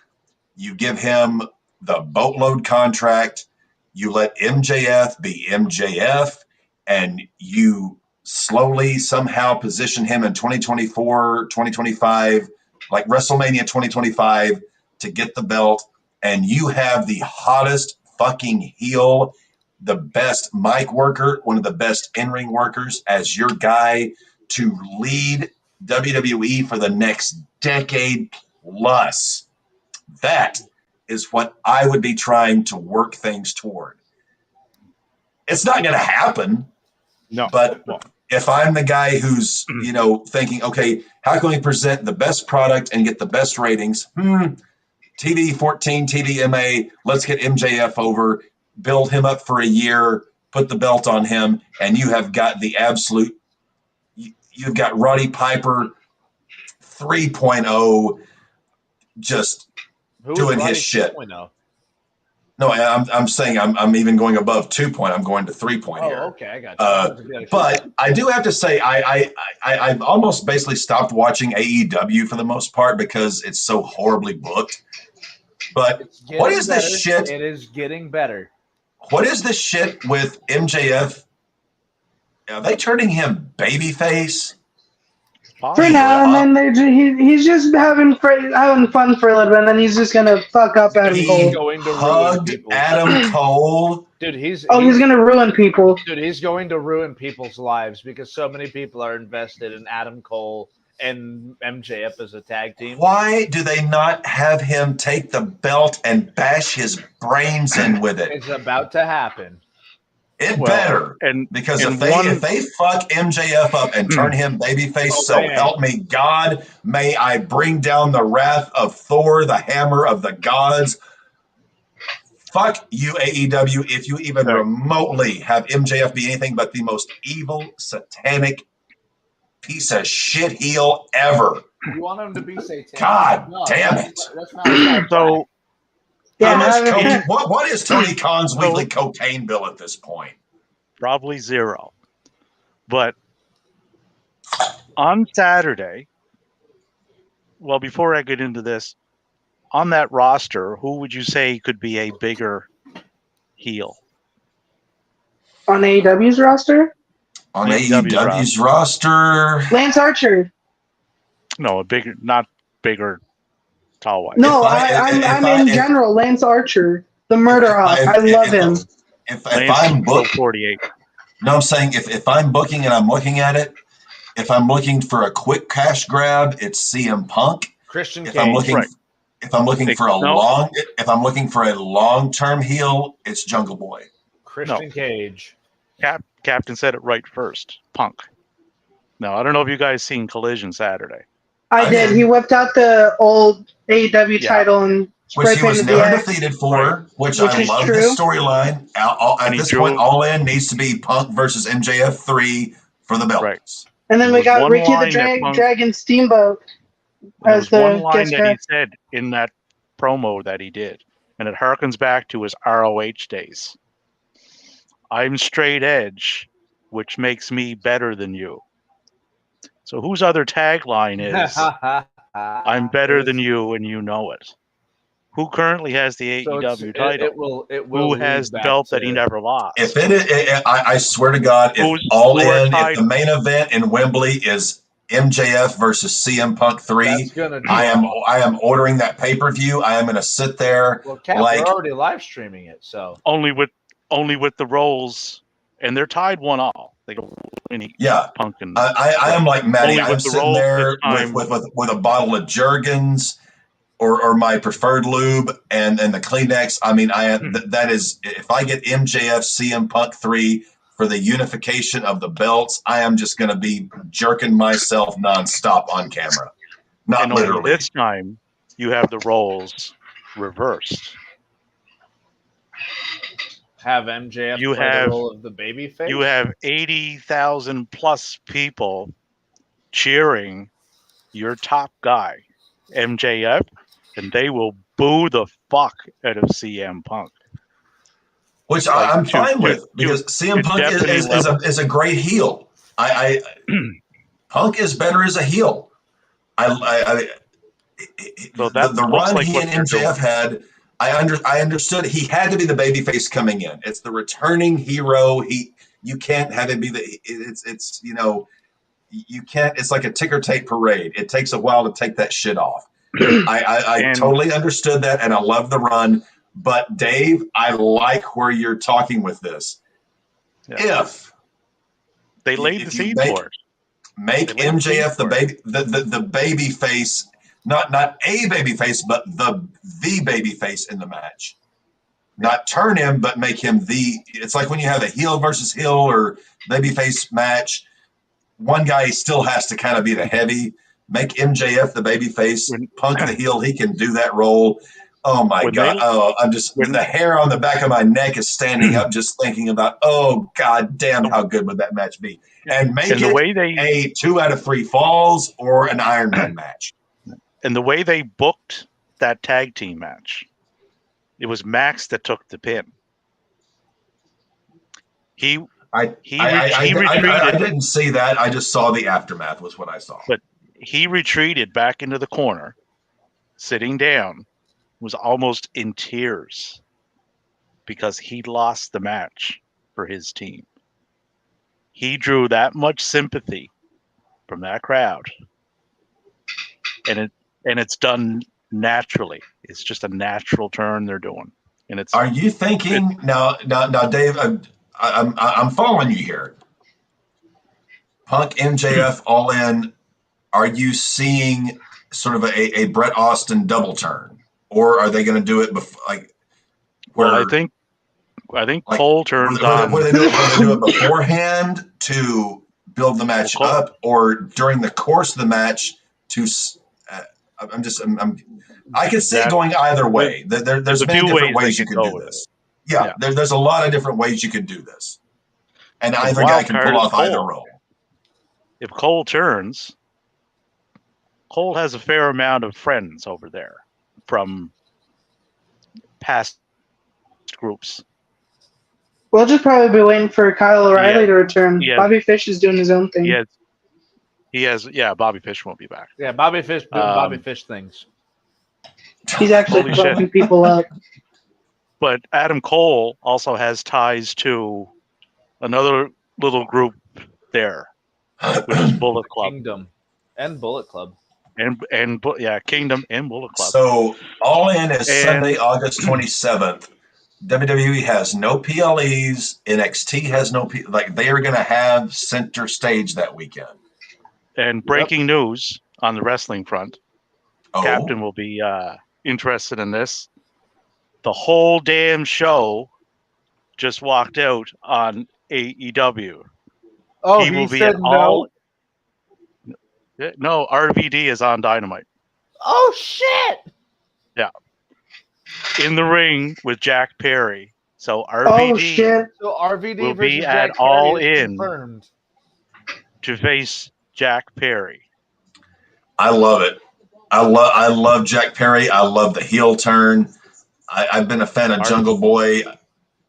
You give him the boatload contract. You let MJF be MJF, and you slowly somehow position him in 2024, 2025, like WrestleMania 2025, to get the belt. And you have the hottest fucking heel, the best mic worker, one of the best in-ring workers as your guy to lead WWE for the next decade plus. That is what I would be trying to work things toward. It's not going to happen. no. But Well, if I'm the guy who's, thinking, okay, how can we present the best product and get the best ratings? TV 14, TV MA, let's get MJF over, build him up for a year, put the belt on him, and you have got the absolute, you've got Roddy Piper 3.0 just doing his shit. 2.0? No, I'm saying I'm even going above 2.0. I'm going to 3.0 here. Oh, okay, I got you. But I do have to say I've almost basically stopped watching AEW for the most part because it's so horribly booked. But what is this shit? It is getting better. What is this shit with MJF? Are they turning him babyface? For now, and then he's just having fun for a little bit, and then he's just going to fuck up Adam He Cole. Going to ruin hugged people. Adam Cole. Dude, he's going to ruin people. Dude, he's going to ruin people's lives because so many people are invested in Adam Cole and MJF as a tag team. Why do they not have him take the belt and bash his brains in with it? It's about to happen. It better. Because if they fuck MJF up and turn him babyface, help me God, may I bring down the wrath of Thor, the hammer of the gods. Fuck you, AEW, if you even remotely have MJF be anything but the most evil, satanic piece of shit heel ever. You want him to be satanic? God damn it. That's not his So Yeah, What is Tony Khan's weekly cocaine bill at this point? probably 0. But on Saturday, well, before I get into this, on that roster, who would you say could be a bigger heel? on AEW's roster? On AEW's roster, Lance Archer. No, not bigger, tall white. No, I'm in general. Lance Archer, the Murder Hawk. I love him. If I'm booked, 48. No, I'm saying if I'm booking and I'm looking at it, if I'm looking for a quick cash grab, it's CM Punk. Christian Cage. If I'm looking for a long-term heel, it's Jungle Boy. Christian Cage. Captain said it right first. Punk. Now, I don't know if you guys seen Collision Saturday. I did. He whipped out the old AEW title and which he was never defeated for, which I love the storyline. At this point, All In needs to be Punk versus MJF 3 for the belts. Right. And then we got Ricky the Dragon Steamboat as the one line that he said in that promo that he did, and it harkens back to his ROH days. I'm straight edge, which makes me better than you. So whose other tagline is, I'm better than you and you know it? Who currently has the AEW title? Who has the belt that he never lost? I swear to God, if the main event in Wembley is MJF versus CM Punk 3, I am ordering that pay-per-view. I am going to sit there. Well, Cap, we're already live streaming it, so only with the roles, and they're tied 1-1. They go Punk and I am like Maddie. I'm sitting there with a bottle of Jergens or my preferred lube and the Kleenex. I mean, that is, if I get MJF CM Punk 3 for the unification of the belts, I am just going to be jerking myself nonstop on camera. Not literally. This time, you have the roles reversed. Have MJF play the role of the babyface? You have 80,000 plus people cheering your top guy, MJF, and they will boo the fuck out of CM Punk. Which I'm fine with, because CM Punk is a great heel. Punk is better as a heel. The run he and MJF had, I understood he had to be the babyface coming in. It's the returning hero. You can't have him be you can't. It's like a ticker tape parade. It takes a while to take that shit off. I totally understood that, and I love the run. But Dave, I like where you're talking with this. Yeah. If they laid the seed for it, make MJF the baby face. Not a baby face, but the baby face in the match. Not turn him, but make him the. It's like when you have a heel versus heel or baby face match. One guy still has to kind of be the heavy. Make MJF the baby face, Punk the heel. He can do that role. Oh my God! The hair on the back of my neck is standing up just thinking about. Oh God damn! How good would that match be? And make a 2 out of 3 falls or an Iron Man match. And the way they booked that tag team match, it was Max that took the pin. I didn't see that. I just saw the aftermath was what I saw. But he retreated back into the corner, sitting down, was almost in tears because he lost the match for his team. He drew that much sympathy from that crowd. And it's done naturally. It's just a natural turn they're doing. And it's. Are you thinking now, Dave? I'm following you here. Punk, MJF, All In. Are you seeing sort of a Bret Austin double turn, or are they going to do it before? I think Cole turns on. Will they do it beforehand to build the match up, or during the course of the match to? I can see it going either way. There's many different ways you can do this. Yeah, there's a lot of different ways you could do this, and either guy can pull off either role. if Cole turns, Cole has a fair amount of friends over there from past groups. We'll just probably be waiting for Kyle O'Reilly to return. Yeah. Bobby Fish is doing his own thing. He has. Yeah, Bobby Fish won't be back. Yeah, Bobby Fish doing Bobby Fish things. He's actually fucking people up. But Adam Cole also has ties to another little group there, which is Bullet Club. Kingdom and Bullet Club. And Kingdom and Bullet Club. So All In is Sunday, August 27th. WWE has no PLEs. NXT has no they are going to have center stage that weekend. And breaking news on the wrestling front. Captain will be interested in this. The whole damn show just walked out on AEW. Oh, he will be said at all. No, RVD is on Dynamite. Oh shit! Yeah, in the ring with Jack Perry. So RVD, will be at Jack All Perry In confirmed. to face Jack Perry. I love it. I love Jack Perry. I love the heel turn. I've been a fan of Jungle Boy.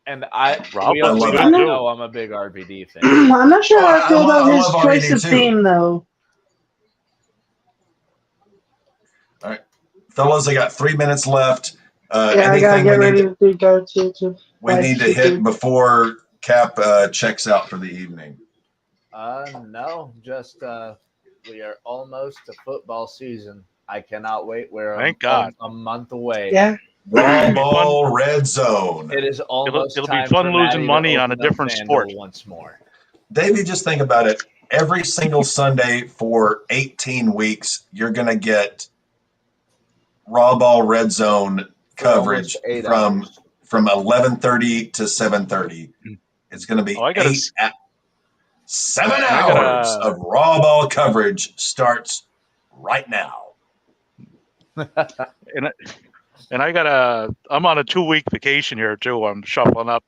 And we know I'm a big RVD fan. I'm not sure how I feel about his choice of theme, though. All right, fellas, I got 3 minutes left. I gotta get ready to go to. We need to hit before Cap checks out for the evening. No, just we are almost to football season. I cannot wait. Thank God. A month away. Yeah. RAWBall Red Zone. It is almost. It'll be fun losing money on a different sport once more. Davey, just think about it. Every single Sunday for 18 weeks, you're going to get RAWBall Red Zone coverage from 11:30 to 7:30. It's going to be 7 hours of RAWBall coverage starts right now. And I'm on a 2-week vacation here too. I'm shuffling up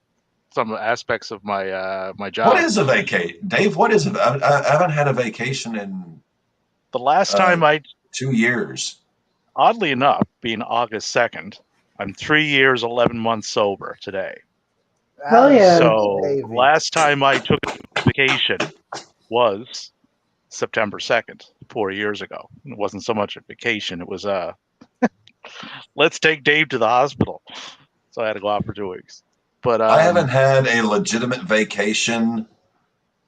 some aspects of my my job. What is a vacation, Dave? What is it? I haven't had a vacation in the last time 2 years. Oddly enough, being August 2nd, I'm 3 years, 11 months sober today. Hell yeah! So last time I took vacation was September 2nd, 4 years ago. It wasn't so much a vacation; it was let's take Dave to the hospital. So I had to go out for 2 weeks. But I haven't had a legitimate vacation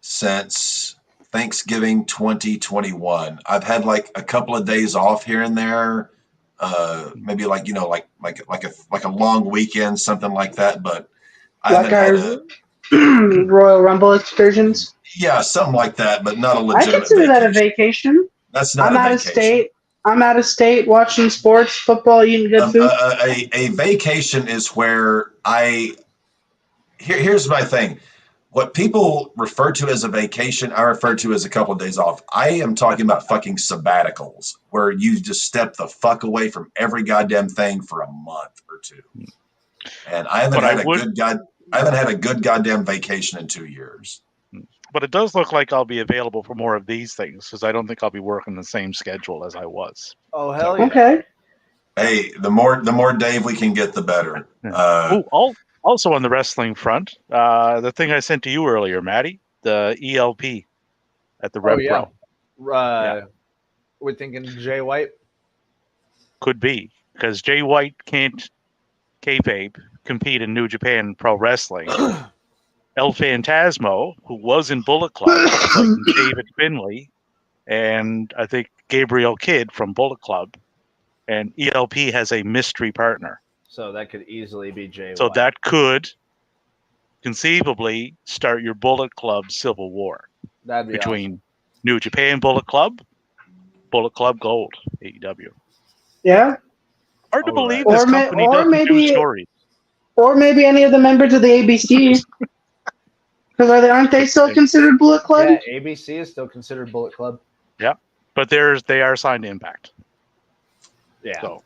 since Thanksgiving 2021. I've had like a couple of days off here and there, maybe like a long weekend, something like that. But I haven't had Royal Rumble excursions. Yeah, something like that, but not a legitimate. I consider that a vacation. That's not. I'm out of state. I'm out of state watching sports, football, eating good food. A vacation is where here's my thing. What people refer to as a vacation, I refer to as a couple of days off. I am talking about fucking sabbaticals, where you just step the fuck away from every goddamn thing for a month or two. And I haven't had a good goddamn vacation in 2 years. But it does look like I'll be available for more of these things because I don't think I'll be working the same schedule as I was. Oh hell yeah! Okay. Hey, the more Dave we can get, the better. Also on the wrestling front, the thing I sent to you earlier, Maddie, the ELP at the Rev Pro. We're thinking Jay White. Could be because Jay White can't kayfabe compete in New Japan Pro Wrestling. El Phantasmo, who was in Bullet Club, like David Finlay, and I think Gabriel Kidd from Bullet Club, and ELP has a mystery partner. So that could easily be Jay White. So that could conceivably start your Bullet Club civil war between New Japan Bullet Club Gold, AEW. Yeah. Hard to believe this company doesn't do stories. Or maybe any of the members of the ABC. Because aren't they still considered Bullet Club? Yeah, ABC is still considered Bullet Club. Yeah, but they are signed to Impact. Yeah. So,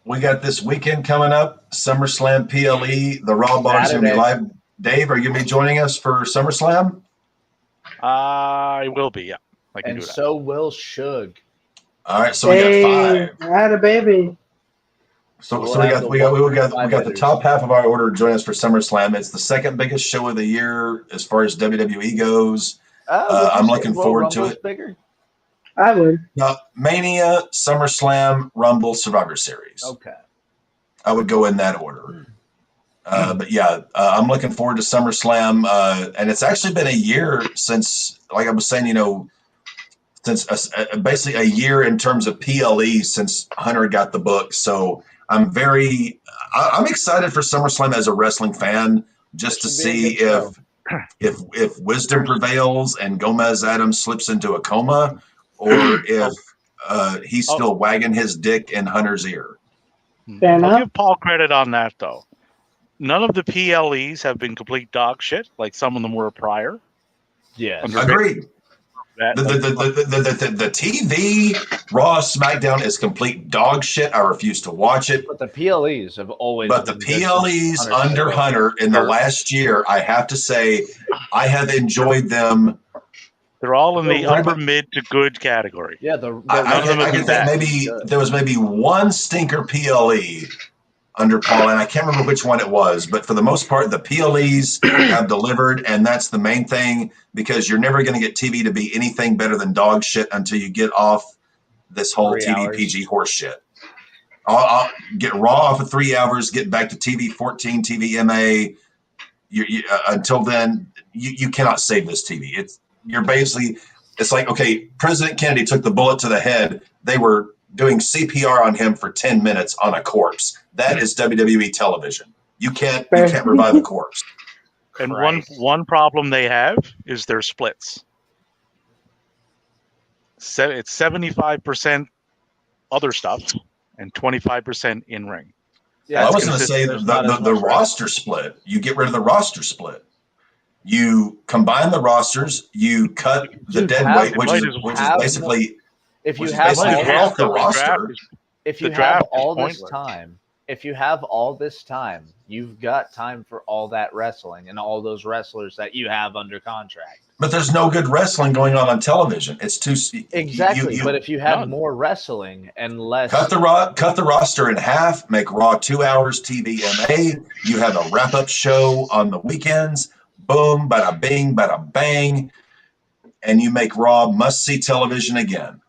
we got this weekend coming up, SummerSlam PLE. The RAWBall is going to be live. Dave, are you going to be joining us for SummerSlam? I will be, yeah. I can And do that. so will Shug. All right, so we got 5. I had a baby. So We'll we have got the the top half of our order join us for SummerSlam. It's the second biggest show of the year as far as WWE goes. I'm looking forward to it. Bigger? I would. Now, Mania, SummerSlam, Rumble, Survivor Series. Okay. I would go in that order. But yeah, I'm looking forward to SummerSlam. And it's actually been a year since, like I was saying, since basically a year in terms of PLE since Hunter got the book. So I'm excited for SummerSlam as a wrestling fan, just to see if wisdom prevails and Gomez Adams slips into a coma, or if he's still wagging his dick in Hunter's ear. I'll give Paul credit on that, though. None of the PLEs have been complete dog shit, like some of them were prior. Yeah, agreed. The TV Raw SmackDown is complete dog shit. I refuse to watch it. But the PLEs have always. But the PLEs under Hunter in the last year, I have to say, I have enjoyed them. They're all in the upper mid to good category. Yeah, I can think maybe there was maybe one stinker PLE under Paul, and I can't remember which one it was, but for the most part, the PLEs have delivered, and that's the main thing, because you're never going to get TV to be anything better than dog shit until you get off this whole TV PG horse shit. I'll get Raw off of 3 hours, get back to TV 14, TV MA. Until then, you cannot save this TV. It's like, okay, President Kennedy took the bullet to the head. They were doing CPR on him for 10 minutes on a corpse. That is WWE television. You can't revive a corpse. And one problem they have is their splits. So it's 75% other stuff and 25% in ring. Yeah, I was going to say the roster split. You get rid of the roster split. You combine the rosters. You cut the dead weight, which is basically. If you have half the roster, if you have all this time, you've got time for all that wrestling and all those wrestlers that you have under contract. But there's no good wrestling going on television. It's too exactly. But if you have more wrestling and less, cut the roster in half. Make Raw 2 hours TVMA. You have a wrap up show on the weekends. Boom, bada bing, bada bang, and you make Raw must see television again.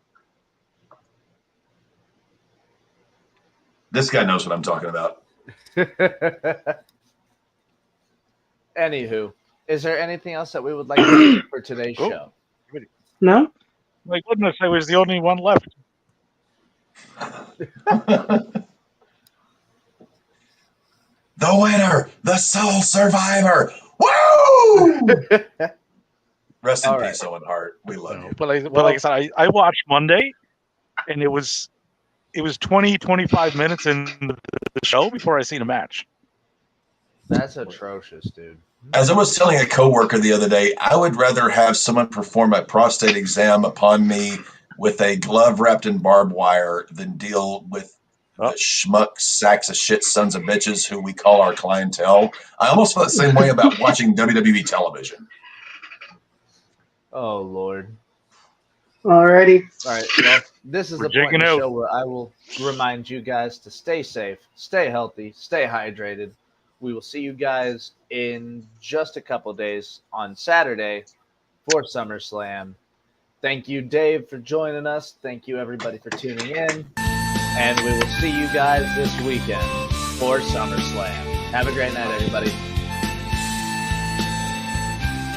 This guy knows what I'm talking about. Anywho, is there anything else that we would like to do for today's show? No? My goodness, I was the only one left. The winner, the sole survivor. Woo! Rest in peace, Owen Hart. We love you. But like I said, I watched Monday, and it was 20, 25 minutes in the show before I seen a match. That's atrocious, dude. As I was telling a coworker the other day, I would rather have someone perform a prostate exam upon me with a glove wrapped in barbed wire than deal with the schmuck sacks of shit sons of bitches who we call our clientele. I almost feel the same way about watching WWE television. Oh, Lord. Alrighty. All right. Well, this is the point in the show where I will remind you guys to stay safe, stay healthy, stay hydrated. We will see you guys in just a couple days on Saturday for SummerSlam. Thank you, Dave, for joining us. Thank you, everybody, for tuning in. And we will see you guys this weekend for SummerSlam. Have a great night, everybody.